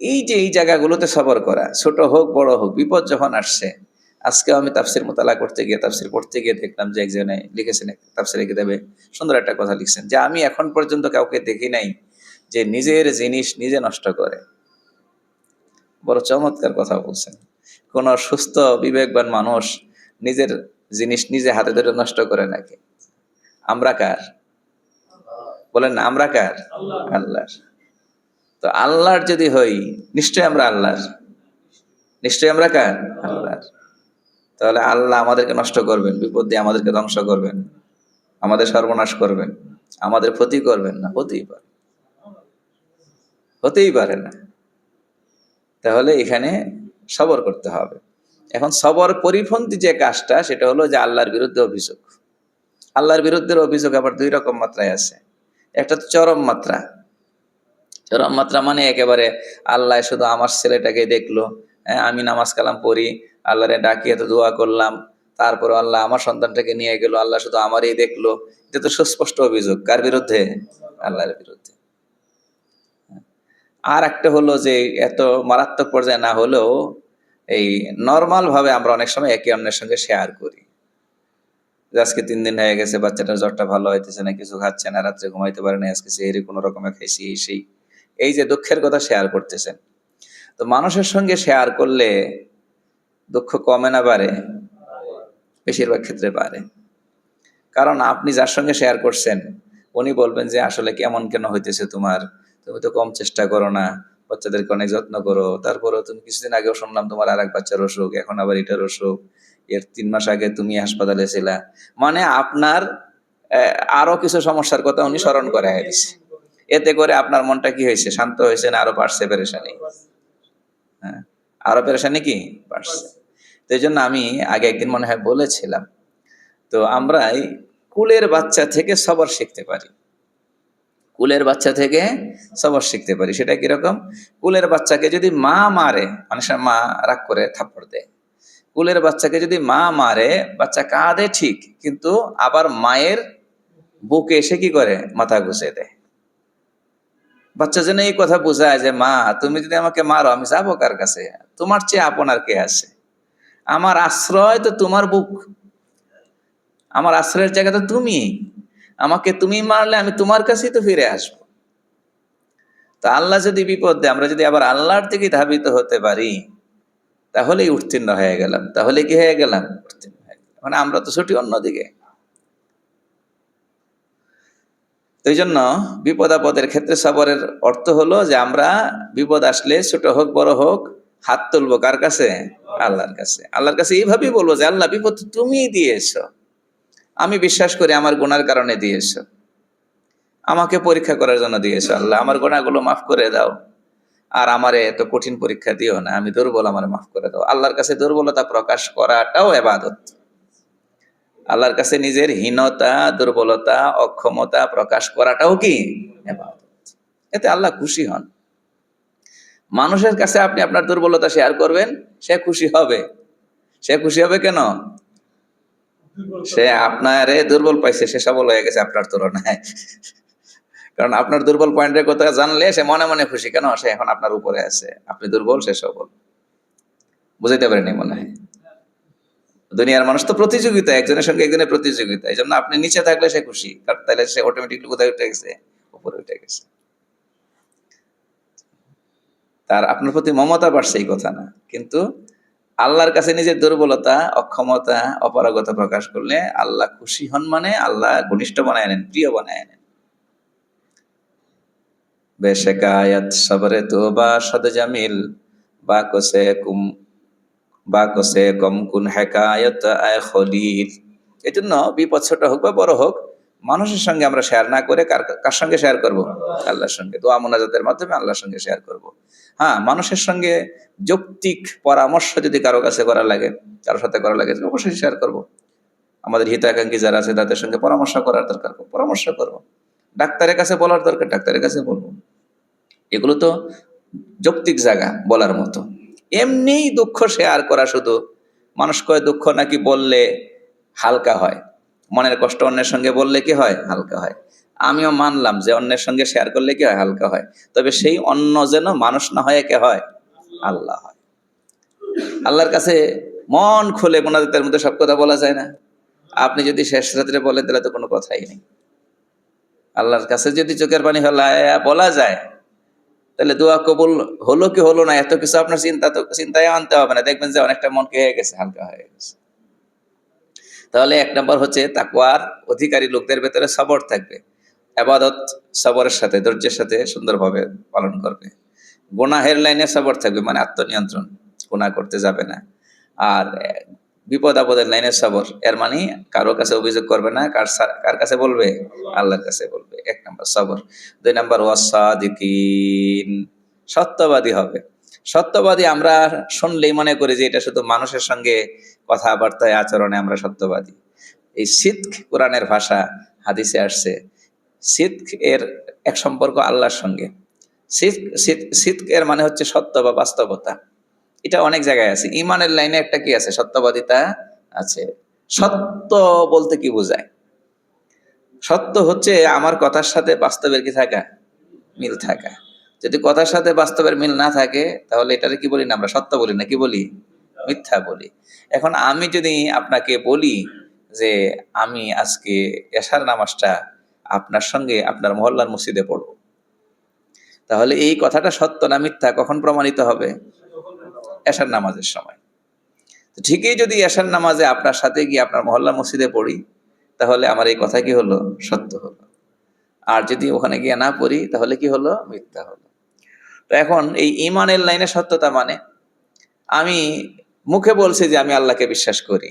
এই যে এই জায়গাগুলোতে সবর করা, ছোট হোক বড় হোক, বিপদ যখন আসছে। আজকেও আমি তাফসির মোতালা করতে গিয়ে, তাফসির পড়তে গিয়ে দেখলাম যে একজনে লিখেছেন, তাফসিরে কিতাবে সুন্দর একটা কথা লিখছেন যে আমি এখন পর্যন্ত কাউকে দেখি নাই যে নিজের জিনিস নিজে নষ্ট করে। বড় চমৎকার কথা বলছেন। কোন সুস্থ বিবেকবান মানুষ নিজের জিনিস নিজে হাতে ধরে নষ্ট করে নাকি? আমরা কার? বলেন না, আমরা কার? আল্লাহর। তো আল্লাহর যদি হই, নিশ্চয়ই আমরা আল্লাহর। নিশ্চয়ই আমরা কার? আল্লাহর। তাহলে আল্লাহ আমাদেরকে নষ্ট করবেন, বিপদ দিয়ে আমাদেরকে ধ্বংস করবেন, আমাদের সর্বনাশ করবেন, আমাদের ক্ষতি করবেন না? হতেই পারে, হতেই পারে না। তাহলে এখানে সবর করতে হবে। এখন সবর পরিপন্থী যে কাজটা, সেটা হলো যে আল্লাহর বিরুদ্ধে অভিযোগ। আল্লাহর বিরুদ্ধে অভিযোগ আবার 2 রকম মাত্রায় আছে। একটা তো চরম মাত্রা। চরম মাত্রা মানে একেবারে আল্লাহ শুধু আমার ছেলেটাকে দেখলো, হ্যাঁ আমি নামাজ কালাম পড়ি, আল্লাহরে ডাকিয়ে তো দোয়া করলাম, তারপর আল্লাহ আমার সন্তানটাকে নিয়ে গেল, আল্লাহ শুধু আমারই দেখলো। এটা তো সুস্পষ্ট অভিযোগ। কার বিরুদ্ধে? আল্লাহর বিরুদ্ধে। আর একটা হলো যে এত মারাত্মক পর্যায়ে না হলেও এই নর্মাল ভাবে আমরা অনেক সময় একে অন্যের সঙ্গে শেয়ার করি। আজকে 3 দিন হয়ে গেছে, বাচ্চাটার জ্বরটা ভালো হইতেছে না, কিছু খাচ্ছে না, রাত্রে ঘুমাইতে পারে না, আজকে সেহরি কোনো রকমে খাইছি, এই সেই, এই যে দুঃখের কথা শেয়ার করতেছেন। তো মানুষের সঙ্গে শেয়ার করলে দুঃখ কমে না বাড়ে? বেশিরভাগ ক্ষেত্রে বাড়ে। কারণ আপনি যার সঙ্গে শেয়ার করছেন, উনি বলবেন যে আসলে কেমন কেন হইতেছে তোমার, তুমি তো কম চেষ্টা করো না, বাচ্চাদেরকে অনেক যত্ন করো, তারপরও তুমি কিছুদিন আগেও শুনলাম তোমার আর এক বাচ্চার অসুখ, এখন আবার এটার অসুখ, এর 3 মাস আগে তুমি হাসপাতালে ছিলা। মানে আপনার আরো কিছু সমস্যার কথা উনি স্মরণ করে দিচ্ছে। এতে করে আপনার মনটা কি হয়েছে? শান্ত হয়েছে না আরো বাড়ছে পেরেশানি? হ্যাঁ, আরো পেরেশানি কি বাড়ছে। তো এই জন্য আমি আগে একদিন মনে হয় বলেছিলাম, তো আমরা এই কুলের বাচ্চা থেকে সবর শিখতে পারি। কুলের বাচ্চা থেকে সবর শিখতে পারি। সেটা কিরকম? কুলের বাচ্চাকে যদি মা মারে, অনেক সময় মা রাগ করে থাপ্পড় দেয়। কুলের বাচ্চাকে যদি মা মারে, বাচ্চা কাঁদে ঠিক, কিন্তু আবার মায়ের বুকে এসে কি করে? মাথা ঘুষে দেয়। বাচ্চা যেন এই কথা বোঝায় যে মা তুমি যদি আমাকে মারো, আমি যাবো কার কাছে? তোমার চেয়ে আপন আর কে আছে? আমার আশ্রয় তো তোমার বুক, আমার আশ্রয়ের জায়গা তো তুমি। আমাকে তুমি মারলে আমি তোমার কাছেই তো ফিরে আসবো। তো আল্লাহ যদি বিপদ দেয়, আমরা যদি আবার আল্লাহর দিকে ধাবিত হতে পারি, তাহলেই উত্তীর্ণ হয়ে গেলাম। তাহলে কি হয়ে গেলাম? উত্তীর্ণ হয়ে গেলাম। মানে আমরা তো ছুটি অন্যদিকে। তো এই জন্য বিপদ আপদের ক্ষেত্রে সবরের অর্থ হলো যে আমরা বিপদ আসলে ছোট হোক বড় হোক, হাত তুলবো কার কাছে? আল্লাহর কাছে। আল্লাহর কাছে এইভাবেই বলবো যে আল্লাহ বিপদ তুমিই দিয়েছো, আমি বিশ্বাস করি আমার গুনার কারণে দিয়েছো, আমাকে পরীক্ষা করার জন্য দিয়েছো। আল্লাহ আমার গুনাহগুলো মাফ করে দাও, আর আমারে এত কঠিন পরীক্ষা দিও না, আমি দুর্বল, আমারে মাফ করে দাও। আল্লাহর কাছে দুর্বলতা প্রকাশ করাটাও ইবাদত। আল্লাহর কাছে নিজের হীনতা, দুর্বলতা, অক্ষমতা প্রকাশ করাটাও কি ইবাদত। এতে আল্লাহ খুশি হন। মানুষের কাছে আপনি আপনার দুর্বলতা শেয়ার করবেন, সে খুশি হবে। সে খুশি হবে কেন? সে আপনারে দুর্বল পাইছে, সে সবল হয়ে গেছে আপনার তুলনায়। কারণ আপনার দুর্বল পয়েন্টের কথা জানলে সে মনে মনে খুশি। কেন? সে এখন আপনার উপরে আছে, আপনি দুর্বল, সে সবল। বুঝাইতে পারেনি মনে হয়। দুনিয়ার মানুষ তো প্রতিযোগিতা, একজনের সঙ্গে একজনের প্রতিযোগিতা। এই জন্য আপনি নিচে থাকলে সে খুশি, কারণ তাহলে সে অটোমেটিকলি কোথায় উঠে গেছে? উপরে উঠে গেছে। তার আপনার প্রতি মমতা বাড়ছে, এই কথা না। কিন্তু আল্লাহর কাছে নিজের দুর্বলতা, অক্ষমতা, অপারগতা প্রকাশ করলে আল্লাহ খুশি হন, মানে আল্লাহ ঘনিষ্ঠ বানায় নেন, প্রিয় বানায় নেন। বেশেকায়াত সবরে তোবা সদ জামিল, বাকসে কম কুন হেকায়ত আয় খলিল। এই জন্য বিপদ ছোট হোক বা বড় হোক, মানুষের সঙ্গে আমরা শেয়ার না করে কার সঙ্গে শেয়ার করব? আল্লাহর সঙ্গে। দোয়া মুনাজাতের মাধ্যমে আল্লাহর সঙ্গে শেয়ার করব। হ্যাঁ, মানুষের সঙ্গে যৌক্তিক পরামর্শ যদি কারো কাছে করা লাগে, কারোর সাথে করা লাগে, অবশ্যই শেয়ার করব। আমাদের হিতাকাঙ্ক্ষী যারা আছে তাদের সঙ্গে পরামর্শ করার দরকার, পরামর্শ করব। ডাক্তারের কাছে বলার দরকার, ডাক্তারের কাছে বলবো। এগুলো তো যৌক্তিক জায়গা বলার মতো। এমনি দুঃখ শেয়ার করা, শুধু মানুষ কয় দুঃখ নাকি বললে হালকা হয়, মনের কষ্ট অন্যের সঙ্গে বললে কি হয়? হালকা হয়। আমিও মানলাম যে অন্যের সঙ্গে শেয়ার করলে কি হয়? হালকা হয়। তবে সেই অন্য যেন মানুষ না হয়, কে হয়? আল্লাহ হয়। আল্লাহর কাছে মন খুলে মোনাজাতের মধ্যে সব কথা বলা যায় না। আপনি যদি শেষ রাত্রে বলেন তাহলে তো কোনো কথাই নেই। আল্লাহর কাছে যদি চোখের পানি ফেলায়া বলা যায়, তাহলে দোয়া কবুল হলো কি হলো না এত কিছু আপনার চিন্তায় আনতে হবে না। দেখবেন যে অনেকটা মন কে হয়ে গেছে, হালকা হয়ে গেছে। তাহলে এক নম্বর হচ্ছে তাকওয়ার অধিকারী লোকদের ভেতরে সবর থাকবে, ইবাদত সবরের সাথে, ধৈর্যের সাথে সুন্দরভাবে পালন করবে। গুনাহের লাইনে সবর থাকবে, মানে আত্মনিয়ন্ত্রণ, গুনাহ করতে যাবে না। আর বিপদ আপদের লাইনে সবর, এর মানে কারো কাছে অভিযোগ করবে না। কার কাছে বলবে? আল্লাহর কাছে বলবে। এক নম্বর সবর। দুই নম্বর ওয়াসাদিকিন, সত্যবাদী হবে। সত্যবাদী আমরা শুনলেই মনে করি যে এটা শুধু মানুষের সঙ্গে কথাবার্তায়, আচরণে আমরা সত্যবাদী। এই সিদক কোরআনের ভাষা, হাদিসে আসছে। সিদক এর এক সম্পর্ক আল্লাহর সঙ্গে। সিদক এর মানে হচ্ছে সত্য বা বাস্তবতা। এটা অনেক জায়গায় আছে। ইমানের লাইনে একটা কি আছে? সত্যবাদিতা আছে। সত্য বলতে কি বোঝায়? সত্য হচ্ছে আমার কথার সাথে বাস্তবের কি থাকা? মিল থাকা। যদি কথার সাথে বাস্তবের মিল না থাকে, তাহলে এটারে কি বলি না? আমরা সত্য বলি না, কি বলি? মিথ্যা বলি। এখন আমি যদি আপনাকে বলি যে আমি আজকে এশার নামাজটা আপনার সঙ্গে আপনার মহল্লার মসজিদে পড়ব, তাহলে এই কথাটা সত্য না মিথ্যা কখন প্রমাণিত হবে? এশার নামাজের সময়। ঠিকই যদি এশার নামাজে আপনার সাথে গিয়ে আপনার মহল্লার মসজিদে পড়ি, তাহলে আমার এই কথা কি হলো? সত্য হলো। আর যদি ওখানে গিয়ে না পড়ি, তাহলে কি হলো? মিথ্যা হলো। তো এখন এই ইমানের লাইনে সত্যতা মানে আমি মুখে বলছি যে আমি আল্লাহকে বিশ্বাস করি,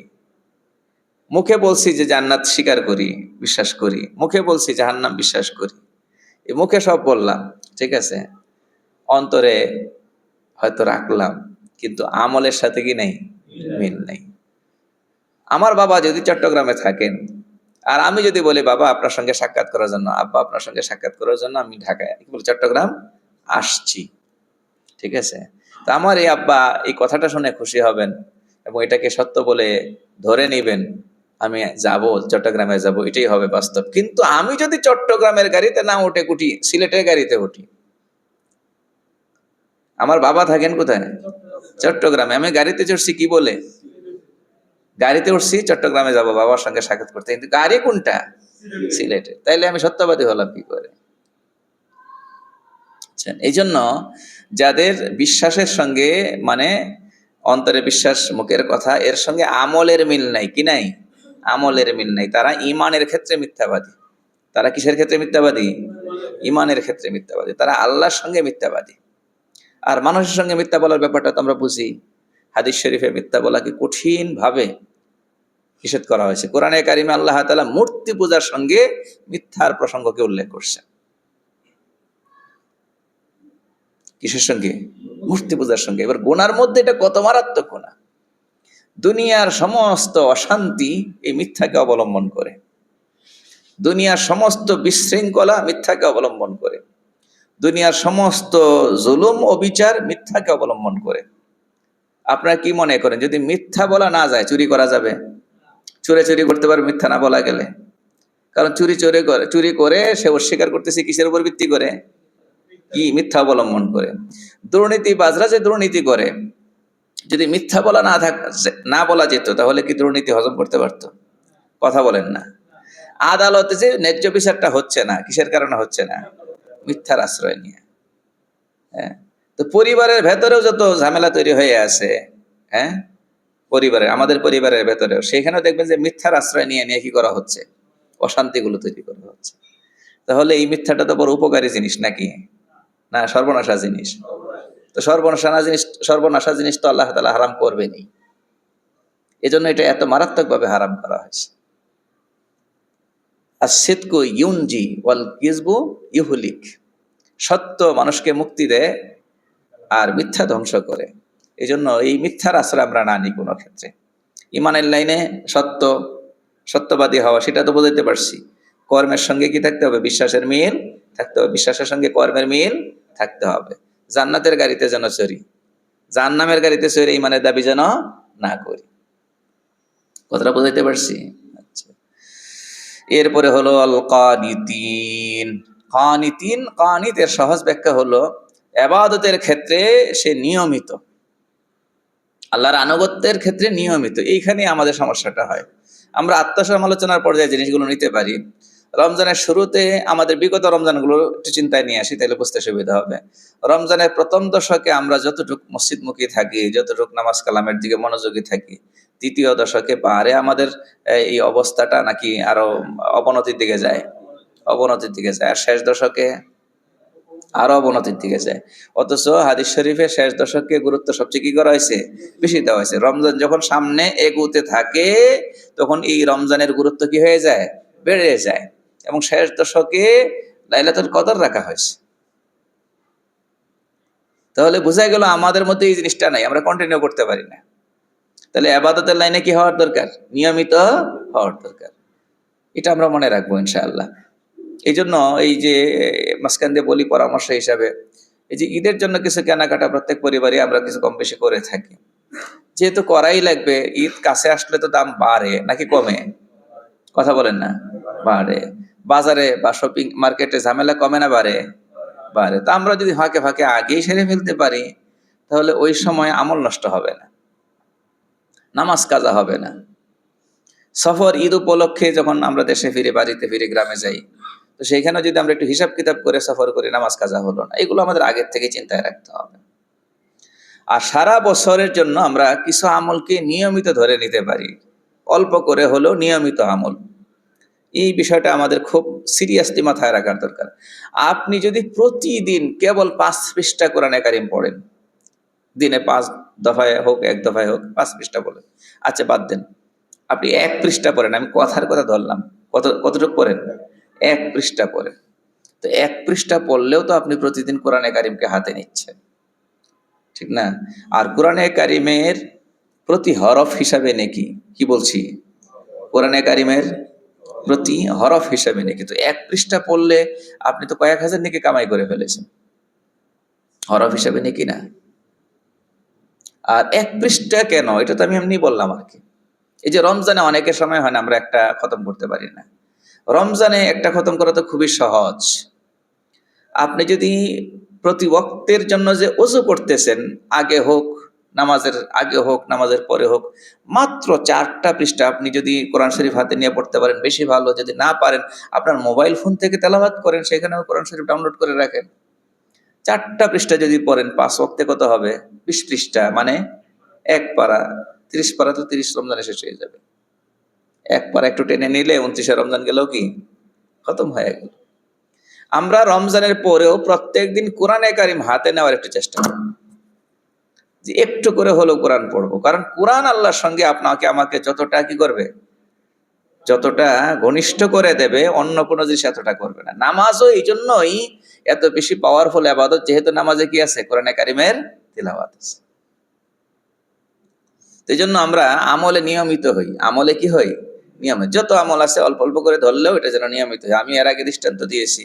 মুখে বলছি যে জান্নাত স্বীকার করি, বিশ্বাস করি, মুখে বলছি জাহান্নাম বিশ্বাস করি, এই মুখে সব বললাম, ঠিক আছে, অন্তরে হয়তো রাখলাম, কিন্তু আমলের সাথে কি নেই? মিল নেই। আমার বাবা যদি চট্টগ্রামে থাকেন, আর আমি যদি বলি বাবা আপনার সঙ্গে সাক্ষাৎ করার জন্য, আব্বা আপনার সঙ্গে সাক্ষাৎ করার জন্য আমি ঢাকায় চট্টগ্রাম আসছি, ঠিক আছে, তো আমার এই আব্বা এই কথাটা শুনে খুশি হবেন এবং এটাকে সত্য বলে ধরে নিবেন। আমি যাব, চট্টগ্রামে যাব, এটাই হবে বাস্তব। কিন্তু আমি যদি চট্টগ্রামের গাড়িতে না উঠে উঠি সিলেটের গাড়িতে উঠি, আমার বাবা থাকেন কোথায়? চট্টগ্রামে। আমি গাড়িতে চড়ছি কি বলে? গাড়িতে উঠছি চট্টগ্রামে যাব বাবার সঙ্গে সাক্ষাৎ করতে, কিন্তু গাড়ি কোনটা? সিলেটে। তাইলে আমি সত্যবাদী হলাম কি করে? এই জন্য যাদের বিশ্বাসের সঙ্গে, মানে অন্তরে বিশ্বাস, মুখের কথা, এর সঙ্গে আমলের মিল নাই, কি নাই? আমলের মিল নাই, তারা ইমানের ক্ষেত্রে মিথ্যাবাদী। তারা কিসের ক্ষেত্রে মিথ্যাবাদী? ইমানের ক্ষেত্রে মিথ্যাবাদী। তারা আল্লাহর সঙ্গে মিথ্যাবাদী। আর মানুষের সঙ্গে মিথ্যা বলার ব্যাপারটা তো আমরা বুঝি। হাদিস শরীফে মিথ্যা বলাকে কঠিন ভাবে নিষেধ করা হয়েছে। কোরআনে কারিমে আল্লাহ তাআলা মূর্তি পূজার সঙ্গে মিথ্যার প্রসঙ্গকে উল্লেখ করছেন। কিসের সঙ্গে? মূর্তি পূজার সঙ্গে। এবার গুনার মধ্যে এটা কত মারাত্মক গুনাহ! দুনিয়ার সমস্ত অশান্তি এই মিথ্যাকে অবলম্বন করে, দুনিয়ার সমস্ত বিশৃঙ্খলা মিথ্যাকে অবলম্বন করে, দুনিয়ার সমস্ত জুলুম ও বিচার মিথ্যাকে অবলম্বন করে। আপনারা কি মনে করেন যদি মিথ্যা বলা না যায়, চুরি করা যাবে? চুরি করতে পারবে মিথ্যা না বলা গেলে? কারণ চুরি করে সে অস্বীকার করতেছে কিসের উপর ভিত্তি করে? কি? মিথ্যা অবলম্বন করে। দুর্নীতিবাজরা যে দুর্নীতি করে, যদি মিথ্যা বলা না বলা যেত, তাহলে কি দুর্নীতি হজম করতে পারতো? কথা বলেন না। আদালতে যে ন্যায্য বিচারটা হচ্ছে না, কিসের কারণে হচ্ছে না? মিথ্যার আশ্রয় নিয়ে। হ্যাঁ, তো পরিবারের ভেতরেও যত ঝামেলা তৈরি হয়ে আছে, হ্যাঁ, আমাদের পরিবারের ভেতরেও, সেখানেও দেখবেন যে মিথ্যার আশ্রয় নিয়ে নিয়ে কি করা হচ্ছে? অশান্তিগুলো তৈরি করা হচ্ছে। তাহলে এই মিথ্যাটা তো বড় উপকারী জিনিস নাকি? না সর্বনাশা জিনিস? তো সর্বনাশা জিনিস তো আল্লাহ তাআলা হারাম করবেনই। এজন্য এটা এত মারাত্মক ভাবে হারাম করা হয়েছে। আসিদকু ইউনজি ওয়াল কিযবু ইউহলিক। সত্য মানুষকে মুক্তি দেয় আর মিথ্যা ধ্বংস করে। এই জন্য এই মিথ্যার আশ্রয় আমরা না নিই কোনো ক্ষেত্রে। ইমানের লাইনে সত্য, সত্যবাদী হওয়া সেটা তো বোঝাতে পারছি। কর্মের সঙ্গে কি থাকতে হবে? বিশ্বাসের মিল থাকতে হবে, বিশ্বাসের সঙ্গে কর্মের মিল থাকতে হবে। জান্নাতের গাড়িতে যেন চড়ি, জাহান্নামের গাড়িতে চড়ে ইমানের দাবি যেন না করি। কথাটা বোঝাইতে পারছি? আচ্ছা, এরপরে হলো আল কানিতিন। কানিতিন, কানিতের সহজ ব্যাখ্যা হলো ইবাদতের ক্ষেত্রে সে নিয়মিত, আল্লাহর আনুগত্যের ক্ষেত্রে নিয়মিত। এইখানে আমাদের সমস্যাটা হয়। আমরা আত্মসমালোচনার পর্যায়ে জিনিসগুলো নিতে পারি। রমজানের শুরুতে আমাদের বিগত রমজানগুলো একটু চিন্তায় নিয়ে আসি, তাহলে বুঝতে সুবিধা হবে। রমজানের প্রথম দশকে আমরা যতটুকু মসজিদমুখী থাকি, যতটুকু নামাজ কালামের দিকে মনোযোগী থাকি, দ্বিতীয় দশকে পারে আমাদের এই অবস্থাটা নাকি আরো অবনতির দিকে যায়, অবনতির দিকে যায়। আর শেষ দশকে আরো অবনতির দিকে যায়। অথচ হাদিস শরীফে শেষ দশককে গুরুত্ব সবচেয়ে কি করা হয়েছে? বেশি দেওয়া হয়েছে। রমজান যখন সামনে এগুতে থাকে তখন এই রমজানের গুরুত্ব কি হয়ে যায়? বেড়ে যায়। এবং শেষ দশকে লাইলাতুল কদর রাখা হয়েছে। তাহলে বোঝা গেল আমাদের মধ্যে এই জিনিসটা নাই, আমরা কন্টিনিউ করতে পারি না। তাহলে ইবাদতের লাইনে কি হওয়ার দরকার? নিয়মিত হওয়ার দরকার। এটা আমরা মনে রাখবো ইনশাআল্লাহ। এই জন্য এই যে মাঝখান দিয়ে বলি পরামর্শ হিসাবে, এই যে ঈদের জন্য কিছু কেনাকাটা প্রত্যেক পরিবারে আমরা কিছু কম বেশি করে থাকি। যেহেতু করাই লাগবে, ঈদ কাছে আসলে তো দাম বাড়ে নাকি কমে? কথা বলেন না? বাড়ে। বাজারে বা শপিং মার্কেটে ঝামেলা কমে না বাড়ে? বাড়ে। তা আমরা যদি ফাঁকে ফাঁকে আগেই সেরে ফেলতে পারি তাহলে ওই সময় আমল নষ্ট হবে না, নামাজ কাজা হবে না। সফর ঈদ উপলক্ষে যখন আমরা দেশে ফিরে, বাড়িতে ফিরে, গ্রামে যাই, তো সেইখানে যদি আমরা একটু হিসাব কিতাব করে সফর করি, নামাজ কাজা হলো না। এগুলো আমাদের আগের থেকে চিন্তায় রাখতে হবে। আর সারা বছরের জন্য আমরা কিছু আমলকে নিয়মিত ধরে নিতে পারি, অল্প করে হলেও নিয়মিত আমল। এই বিষয়টা আমাদের খুব সিরিয়াসলি মাথায় রাখার দরকার। আপনি যদি প্রতিদিন কেবল 5 পৃষ্ঠা কোরআনে কারিম পড়েন, দিনে 5 দফায় হোক, 1 দফায় হোক, 5 পৃষ্ঠা বলেন, আচ্ছা বাদ দেন, আপনি 1 পৃষ্ঠা পড়েন, আমি কথার কথা ধরলাম, কতটুকু পড়েন? 1 পৃষ্ঠা পড়েন। তো 1 পৃষ্ঠা পড়লেও তো আপনি প্রতিদিন কোরআনে কারিমকে হাতে নিচ্ছেন, ঠিক না? আর কোরআনে কারিমের প্রতি হরফ হিসাবে নেকি, কি বলছি? কোরআনে কারিমের প্রতি হরফ হিসাবে নেকি। তো 1 পৃষ্ঠা পড়লে আপনি তো কয়েক হাজার নেকি কামাই করে ফেলেছেন, হরফ হিসাবে নেকি না? আর 1 পৃষ্ঠা কেন, এটা তো আমি এমনি বললাম আর কি। এই যে রমজানে অনেকের সময় হয় না আমরা একটা খতম করতে পারি না। রমজানে একটা খতম করা তো খুবই সহজ। আপনি যদি প্রতি ওয়াক্তের জন্য যে ওযু করতেছেন, আগে হোক নামাজের আগে হোক, নামাজের পরে হোক, মাত্র 4টা পৃষ্ঠা আপনি যদি কোরআন শরীফ হাতে নিয়ে পড়তে পারেন বেশি ভালো। যদি না পারেন আপনার মোবাইল ফোন থেকে তেলাওয়াত করেন, সেখানেও কোরআন শরীফ ডাউনলোড করে রাখেন। 4টা পৃষ্ঠা যদি পড়েন 5 ওয়াক্তে কত হবে? 20 পৃষ্ঠা, মানে 1 পারা, 30 পারা তো 30 রমজানে শেষ হয়ে যাবে। 1 পারা একটু টেনে নিলে 29শে রমজান গেলেও কি খতম হয়ে গেল। আমরা রমজানের পরেও প্রত্যেকদিন কোরআনে কারিম হাতে নেওয়ার একটু চেষ্টা করব, যে একটু করে হলেও কোরআন পড়বো। কারণ কোরআন আল্লাহর সঙ্গে আপনাকে আমাকে যতটা কি করবে, যতটা ঘনিষ্ঠ করে দেবে, অন্য কোনো জিনিস এতটা করবে না। নামাজও এই জন্যই এত বেশি পাওয়ারফুল ইবাদত, যেহেতু নামাজে কি আছে? কোরআনে কারিমের তিলাওয়াত আছে। এই জন্য আমরা আমলে নিয়মিত হই। আমলে কি হই? নিয়মিত। যত আমল আছে অল্প অল্প করে ধরলেও এটা যেন নিয়মিত হয়। আমি এর আগে দৃষ্টান্ত দিয়েছি,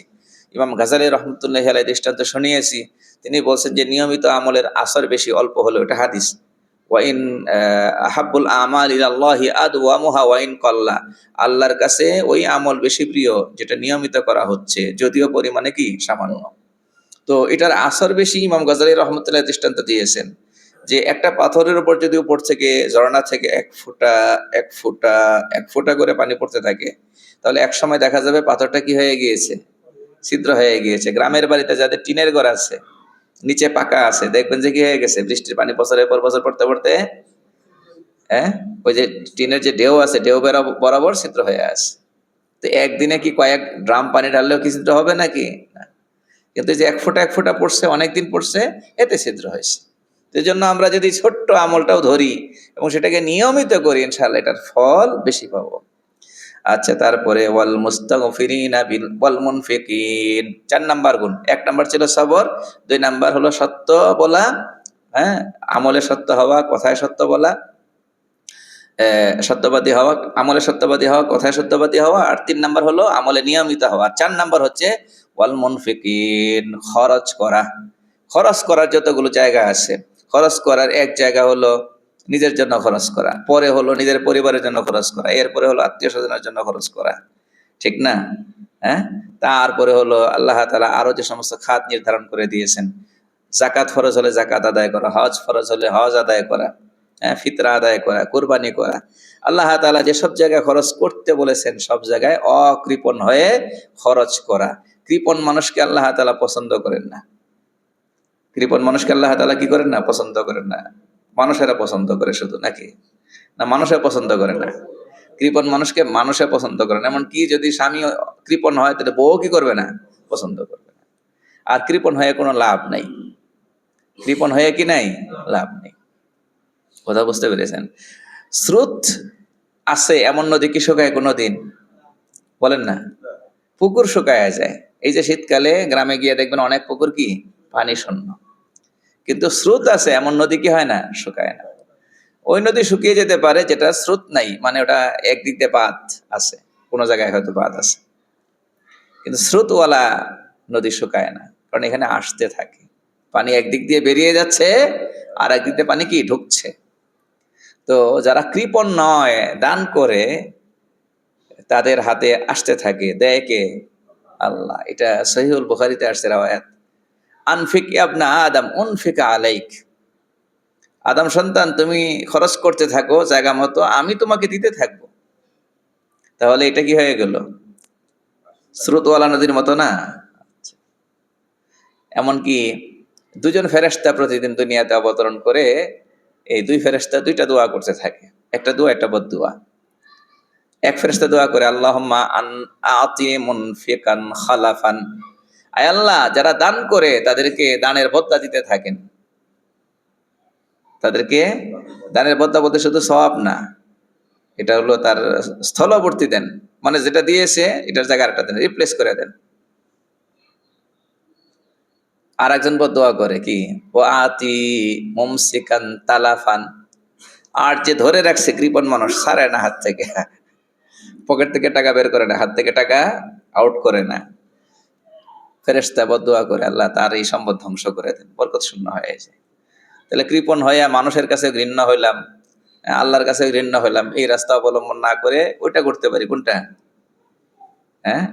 ইমাম গাজালী রহমতুল্লাহি আলাইহি দৃষ্টান্ত শুনিয়েছি। তিনি বলছেন যে নিয়মিত আমলের আসর বেশি, অল্প হলেও, এটা হাদিস। ওয়াইন আহাব্বুল আমাল ইলাল্লাহি আদওয়ামুহা ওয়াইন কল্লা। আল্লাহর কাছে ওই আমল বেশি প্রিয় যেটা নিয়মিত করা হচ্ছে, যদিও পরিমাণে কি সামান্য। তো এটার আসর বেশি। ইমাম গাজালী রহমতুল্লাহ দৃষ্টান্ত দিয়েছেন যে একটা পাথরের উপর যদি উপর থেকে, ঝর্ণা থেকে 1 ফোঁটা করে পানি পড়তে থাকে, তাহলে এক সময় দেখা যাবে পাথরটা কি হয়ে গিয়েছে? ছিদ্র হয়ে গিয়েছে। গ্রামের বাড়িতে যাদের টিনের ঘর আছে, নিচে পাকা আছে, দেখবেন যে কি হয়ে গেছে, বৃষ্টির পানি বছরের পর বছর পড়তে পড়তে ওই যে টিনের যে ঢেউ আছে, ঢেউ বরাবর ছিদ্র হয়ে আছে। তো একদিনে কি কয়েক ড্রাম পানি ঢাললেও কি ছিদ্র হবে নাকি? না। কিন্তু যে 1 ফোঁটা পড়ছে, অনেকদিন পড়ছে, এতে ছিদ্র হয়েছে। এই জন্য আমরা যদি ছোট্ট আমলটাও ধরি এবং সেটাকে নিয়মিত করি, ইনশাআল্লাহ এটার ফল বেশি পাবো। আচ্ছা, তারপরে ওয়াল মুস্তাগফিরিনা ওয়াল মুনফিকিন, 4 নাম্বার গুণ। 1 নাম্বার ছিল সবর, 2 নাম্বার হলো সত্য বলা, হ্যাঁ, আমলে সত্য হওয়া, কথায় সত্য বলা, সত্যবাদী হওয়া, আমলে সত্যবাদী হওয়া, কথায় সত্যবাদী হওয়া, আর 3 নাম্বার হলো আমলে নিয়মিত হওয়া, আর 4 নাম্বার হচ্ছে ওয়াল মুনফিকিন, খরচ করা। খরচ করার যতগুলো জায়গা আছে, খরচ করার এক জায়গা হলো নিজের জন্য খরচ করা, পরে হলো নিজের পরিবারের জন্য খরচ করা, এরপরে হলো আত্মীয় স্বজনের জন্য খরচ করা, ঠিক না? হ্যাঁ, তারপরে হলো আল্লাহ তাআলা আরো যে সমস্ত খাত নির্ধারণ করে দিয়েছেন, জাকাত ফরজ হলে জাকাত আদায় করা, হজ ফরজ হলে হজ আদায় করা, হ্যাঁ, ফিতরা আদায় করা, কুরবানি করা। আল্লাহ তাআলা যেসব জায়গায় খরচ করতে বলেছেন সব জায়গায় অকৃপণ হয়ে খরচ করা। কৃপণ মানুষকে আল্লাহ তাআলা পছন্দ করেন না। কৃপণ মানুষকে আল্লাহ তাআলা কি করেন না? পছন্দ করেন না। মানুষেরা পছন্দ করে শুধু, নাকি? না, মানুষে পছন্দ করে না। কৃপণ মানুষকে মানুষে পছন্দ করে না। এমনকি যদি স্বামী কৃপণ হয় তাহলে বউ কি করবে না? পছন্দ করবে না। আর কৃপণ হয়ে কোনো লাভ নাই। কৃপণ হয়ে কি নাই? লাভ নেই। কথা বুঝতে পেরেছেন? স্রোত আছে এমন নদী কি শুকায় কোনোদিন? বলেন না। পুকুর শুকায় যায়। এই যে শীতকালে গ্রামে গিয়ে দেখবেন অনেক পুকুর কি পানি শূন্য, কিন্তু স্রোত আছে এমন নদী কি হয় না? শুকায় না। ওই নদী শুকিয়ে যেতে পারে যেটা স্রোত নাই, মানে ওটা একদিক দিয়ে বাঁধ আছে, কোনো জায়গায় হয়তো বাঁধ আছে, কিন্তু স্রোতওয়ালা নদী শুকায় না, কারণ এখানে আসতে থাকে পানি, একদিক দিয়ে বেরিয়ে যাচ্ছে আর একদিক দিয়ে পানি কি ঢুকছে। তো যারা কৃপণ নয়, দান করে, তাদের হাতে আসতে থাকে, দেয় কে? আল্লাহ। এটা সহিহুল বুখারীতে আসছে রাওয়ায়াত, আনফিক ইবনা আদম উনফিকা আলাইক, আদম সন্তান তুমি খরচ করতে থাকো জায়গা মতো, আমি তোমাকে দিতে থাকবো। তাহলে এটা কি হয়ে গেল? স্রোতওয়ালা নদীর মতো না? এমনকি দুজন ফেরেশতা প্রতিদিন দুনিয়াতে অবতরণ করে, এই দুই ফেরেশতা দুইটা দোয়া করতে থাকে, একটা দোয়া একটা বদদোয়া। এক ফেরেশতা দোয়া করে আল্লাহুম্মা আতি মুনফিকান খালাফান, আয় আল্লাহ যারা দান করে তাদেরকে দানের বদলা দিতে থাকেন। তাদেরকে দানের বদলা বলতে শুধু সওয়াব না, এটা হলো তার স্থলবর্তী দেন, মানে যেটা দিয়েছে এটার জায়গায় আরেকটা দেন, রিপ্লেস করে দেন। আর একজন বদদোয়া করে কি, ও আতি মুমসিকান তালাফান, আর যে ধরে রাখছে কৃপণ মানুষ, ছাড়ে না হাত থেকে, পকেট থেকে টাকা বের করে না, হাত থেকে টাকা আউট করে না, ফেরেশতা বদদোয়া করে আল্লাহ তার এই সম্পদ ধ্বংস করে দেন, বরকত শূন্য হয়ে যায়। তাহলে কৃপণ হইয়া মানুষের কাছে ঘৃণ্য হইলাম, আল্লাহর কাছে ঘৃণ্য হইলাম, এই রাস্তা অবলম্বন না করে ওইটা করতে পারি, কোনটা? হ্যাঁ,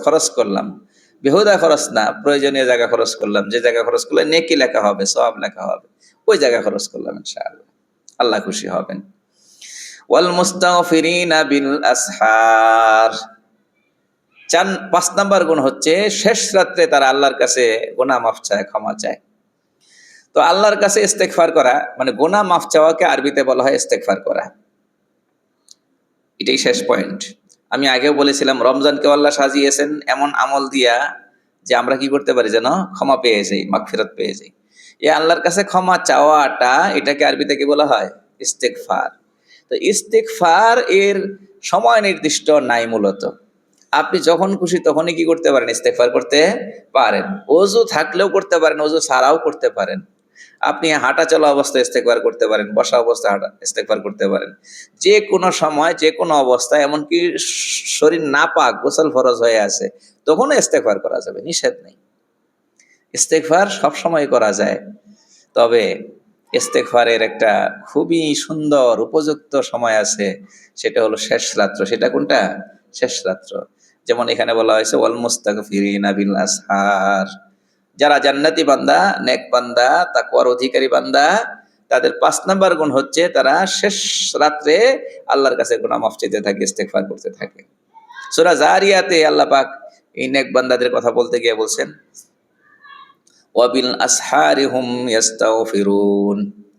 খরচ করলাম, বেহুদা খরচ না, প্রয়োজনীয় জায়গা খরচ করলাম, যে জায়গা খরচ করলে নেকি লেখা হবে, সওয়াব লেখা হবে, ওই জায়গা খরচ করলাম, ইনশাআল্লাহ আল্লাহ খুশি হবেন। ওয়াল মুস্তাগফিরিনা বিল আসহার, 5 নাম্বার গুণ হচ্ছে শেষ রাত্রে তারা আল্লাহর কাছে গুনাহ মাফ চায়, ক্ষমা চায়। তো আল্লাহর কাছে ইস্তেগফার করা মানে গুনাহ মাফ চাওয়াকে আরবিতে বলা হয় ইস্তেগফার করা। এটাই শেষ পয়েন্ট। আমি আগেও বলেছিলাম রমজানকে আল্লাহ সাজিয়েছেন এমন আমল দিয়া যে আমরা কি করতে পারি যেন ক্ষমা পেয়ে যাই, মাগফিরাত পেয়ে যাই। এই আল্লাহর কাছে ক্ষমা চাওয়াটা, এটাকে আরবিতে কি বলা হয়? ইস্তেগফার। তো ইস্তেগফার এর সময় নির্দিষ্ট নাই মূলত। আপনি যখন খুশি তখনই কি করতে পারেন? ইস্তেগফার করতে পারেন। ওযু থাকলেও করতে পারেন, ওযু ছাড়াও করতে পারেন। আপনি হাঁটা চলা অবস্থায় ইস্তেগফার করতে পারেন, বসা অবস্থায় ইস্তেগফার করতে পারেন, যে কোনো সময় যে কোনো অবস্থায়। এমনকি শরীর নাপাক, গোসল ফরজ হয়ে আছে, তখনও ইস্তেগফার করা যাবে, নিষেধ নেই। ইস্তেগফার সব সময় করা যায়, তবে ইস্তেগফারের একটা খুবই সুন্দর উপযুক্ত সময় আছে, সেটা হলো শেষ রাত্র। সেটা কোনটা? শেষ রাত্র। যেমন এখানে বলা হয়েছে ওয়াল মুস্তাগফিরিনা বিল আসহার, যারা জান্নাতি বান্দা, নেক বান্দা, তাকওয়ার অধিকারী বান্দা, তাদের 5 নাম্বার গুণ হচ্ছে তারা শেষ রাত্রে আল্লাহর কাছে গুনাহ মাফ চাইতে থাকে, ইস্তেগফার করতে থাকে। সূরা জারিয়াতে আল্লাহ পাক এই নেক বান্দাদের কথা বলতে গিয়ে বলছেন ওয়াবিল আসহারি হুম ইস্তাগফিরুন,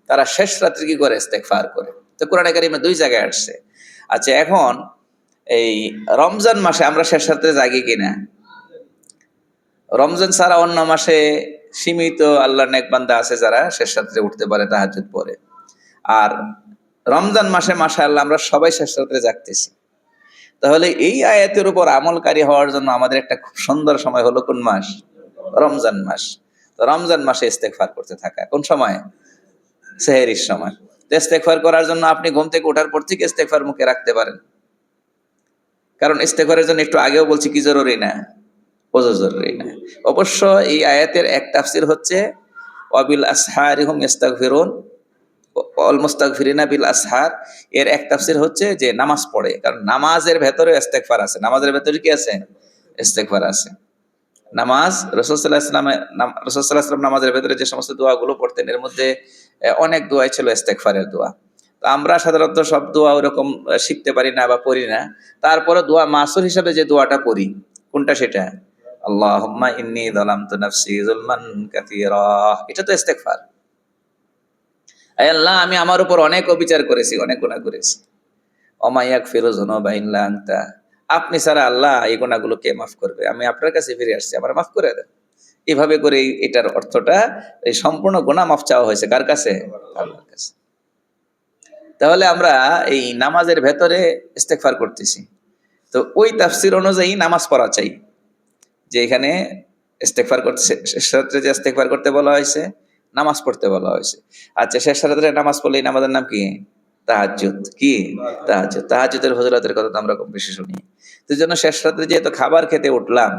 তারা শেষ রাত্রে কি করে? ইস্তেগফার করে। তো কোরআনে কারিমে 2 জায়গায় আসছে। আচ্ছা, এখন এই রমজান মাসে আমরা শেষ রাত্রে জাগি কিনা? রমজান ছাড়া অন্য মাসে সীমিত আল্লাহর নেক বান্দা আছে যারা শেষ রাত্রে উঠতে পারে, তাহাজ্জুদ পড়ে। আর রমজান মাসে মাশাআল্লাহ আমরা সবাই শেষ রাত্রে জাগতেছি। তাহলে এই আয়াতের উপর আমলকারী হওয়ার জন্য আমাদের একটা খুব সুন্দর সময় হলো কোন মাস? রমজান মাস। তো রমজান মাসে ইস্তেগফার করতে থাকা কোন সময়? সেহরির সময়। তো ইস্তেগফার করার জন্য আপনি ঘুম থেকে ওঠার পর থেকে ইস্তেগফার মুখে রাখতে পারেন। কারণ ইস্তেগফারের জন্য একটু আগেও বলছি কি জরুরি না? ওযু জরুরি না। অবশ্য এই আয়াতের এক তাফসীর হচ্ছে ওয়াবিল আসহারি হুম ইস্তাগফিরুন ওয়াল মুস্তাগফিরিনা বিল আসহার। এর এক তাফসীর হচ্ছে যে নামাজ পড়ে। কারণ নামাজের ভেতরে ইস্তেগফার আছে। নামাজের ভেতরে কি আছে? ইস্তেগফার আছে। নামাজ রাসূল সাল্লাল্লাহু আলাইহি ওয়াসাল্লাম রাসূল সাল্লাল্লাহু আলাইহি ওয়াসাল্লাম নামাজের ভেতরে যে সমস্ত দোয়াগুলো পড়তেন এর মধ্যে অনেক দোয়াই ছিল ইস্তেগফারের দোয়া। তো আমরা সাধারণত সব দোয়া ওরকম শিখতে পারি না বা পড়ি না। তারপরে দোয়া মাসুর হিসাবে যে দোয়াটা পড়ি, কোনটা সেটা? আল্লাহুম্মা ইন্নী যালামতু নাফসি যুলমান কাসীরা। এটা তো ইস্তেগফার। আয় আল্লাহ, আমি আমার উপর অনেক অবিচার করেছি, অনেক গুনাহ করেছি। ওয়া মা ইয়াগফিরু যুনুবা ইল্লা আনতা। আপনি ছাড়া আল্লাহ এই গুনাহগুলো কে মাফ করবে? আমি আপনার কাছে ফিরে আসছি, আমার মাফ করে দেন। এভাবে করে এটার অর্থটা এই সম্পূর্ণ গুনাহ মাফ চাওয়া হয়েছে কার কাছে? আল্লাহর কাছে। তাহলে আমরা এই নামাজের ভেতরে ইস্তেগফার করতেছি। তো ওই তাফসীর অনুযায়ী নামাজ পড়া চাই। যে এখানে ইস্তেগফার করতে শেষ রাত্রে যে ইস্তেগফার করতে বলা হয়েছে, নামাজ পড়তে বলা হয়েছে। আচ্ছা, শেষ রাত্রে নামাজ পড়লে এই নামাজের নাম কি? তাহাজ্জুদ। কি? তাহাজ্জুদ। তাহাজ্জুদের ফজিলতের কথা তো আমরা কম বেশি শুনি। তো জন্য শেষ রাত্রে যেহেতু খাবার খেতে উঠলাম,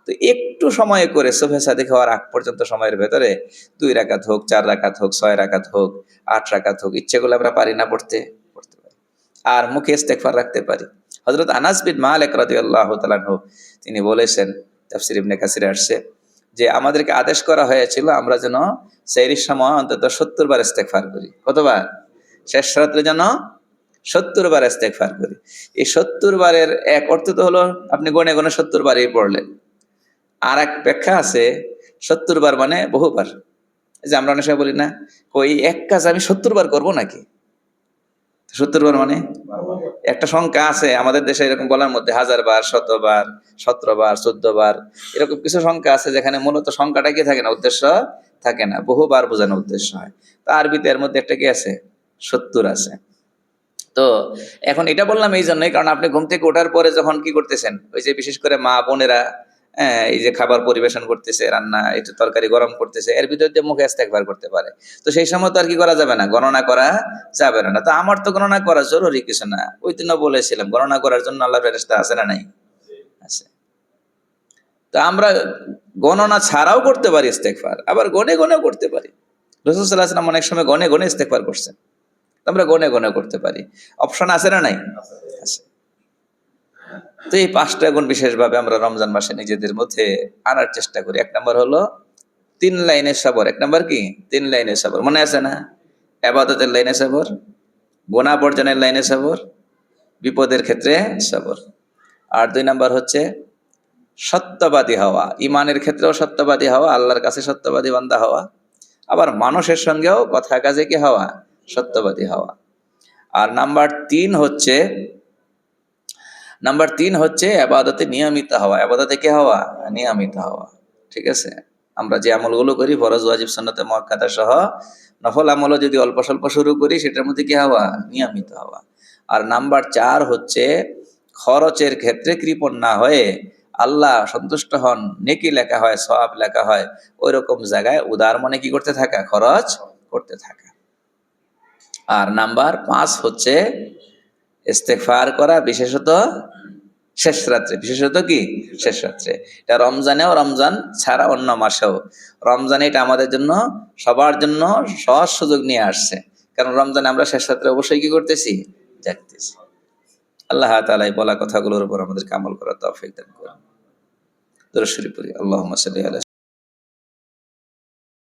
তো একটু সময় করে সুবহে সাদিক হওয়ার আগ পর্যন্ত সময়ের ভেতরে ২ রাকাত হোক, ৪ রাকাত হোক, ৬ রাকাত হোক, ৮ রাকাত হোক, ইচ্ছে করলে আমরা পারি না পড়তে? পড়তে পারি। আর মুখে ইস্তেগফার রাখতে পারি। হযরত আনাস বিন মালিক রাদিয়াল্লাহু তাআলা আনহু তিনি বলেছেন, তাফসীর ইবনে কাসিরে আসছে যে আমাদেরকে আদেশ করা হয়েছিল আমরা যেন সেহরির সময় অন্তত ৭০ বার ইস্তেগফার করি। কতবার? শেষ রাত্রে যেন ৭০ বার ইস্তেগফার করি। এই ৭০ বারের এক অর্থ তো হলো আপনি গণে গণে ৭০ বারই পড়লেন। আর এক ব্যাখ্যা আছে ৭০ বার মানে বহুবার। এই যে আমরা অনেক সময় বলি না, কই এক কাজ আমি ৭০ বার করব নাকি? ৭০ বার মানে একটা সংখ্যা আছে আমাদের দেশে এরকম বলার মধ্যে ১০০০ বার, ১০০ বার, ১৭ বার, ১৪ বার, এরকম কিছু সংখ্যা আছে যেখানে মূলত সংখ্যাটা কি থাকে না, উদ্দেশ্য থাকে না, বহুবার বোঝানো উদ্দেশ্য হয়। তো আরবিতে এর মধ্যে একটা কি আছে? ৭০ আছে। তো এখন এটা বললাম এই জন্যই, কারণ আপনি ঘুম থেকে ওঠার পরে যখন কি করতেছেন, ওই যে বিশেষ করে মা বোনেরা এই যে খাবার পরিবেশন করতেছে, রান্না একটু তরকারি গরম করতেছে, এর ভিতর দিয়ে মুখে ইস্তেগফার করতে পারে। তো সেই সময় তো আর কি করা যাবে না, গণনা করা যাবে না। তো আমার তো গণনা করা জরুরি কিছু না। ওই দিন বলেছিলাম গণনা করার জন্য আল্লাহর ফেরেশতা আছে না নাই? আছে। তো আমরা গণনা ছাড়াও করতে পারি ইস্তেগফার, আবার গনে গনেও করতে পারি। রাসূল সাল্লাল্লাহু আলাইহি ওয়াসাল্লাম অনেক সময় গনে গনে ইস্তেগফার করছেন। আমরা গনে গনে করতে পারি। অপশন আছে না নাই? আছে। তো এই ৫টা গুণ বিশেষভাবে আমরা রমজান মাসে নিজেদের মধ্যে আনার চেষ্টা করি। ১ নাম্বার হলো ৩ লাইনের সবর। ১ নাম্বার কি? ৩ লাইনের সবর। মনে আছে না? ইবাদতের লাইনে সবর, গুনাহ বর্জনের লাইনে সবর, বিপদের ক্ষেত্রে সবর। আর ২ নাম্বার হচ্ছে সত্যবাদী হওয়া। ঈমানের ক্ষেত্রেও সত্যবাদী হওয়া, আল্লাহর কাছে সত্যবাদী বান্দা হওয়া। আবার মানুষের সঙ্গেও কথা কাজে কি হওয়া? সত্যবাদী হওয়া। আর নাম্বার ৩ হচ্ছে ইবাদতে নিয়মিত হওয়া। ইবাদতে কি হওয়া? নিয়মিত হওয়া। ঠিক আছে? আমরা যে আমলগুলো করি ফরজ, ওয়াজিব, সুন্নতে মুআক্কাদা সহ নফল আমলও যদি অল্প স্বল্প শুরু করি সেটার মধ্যে কি হওয়া? নিয়মিত হওয়া। আর নাম্বার ৪ হচ্ছে খরচের ক্ষেত্রে কৃপণ না হয়ে আল্লাহ সন্তুষ্ট হন, নেকি লেখা হয়, সওয়াব লেখা হয়, ওইরকম জায়গায় উদার মনে কি করতে থাকা? খরচ করতে থাকা। আর নাম্বার ৫ হচ্ছে ইস্তেগফার করা, বিশেষত শেষ রাত্রে। বিশেষত কি? শেষ রাত্রে। এটা রমজানেও, রমজান ছাড়া অন্য মাসেও। রমজানে এটা আমাদের জন্য, সবার জন্য সহজ সুযোগ নিয়ে আসছে। কারণ রমজানে আমরা শেষ রাত্রে অবশ্যই কি করতেছি? জাগতেছি। আল্লাহ তাআলা এই বলা কথাগুলোর উপর আমাদেরকে আমল করার তৌফিক দান করুন। দরুদ শরীফ পড়ি। আল্লাহুম্মা সাল্লি আলা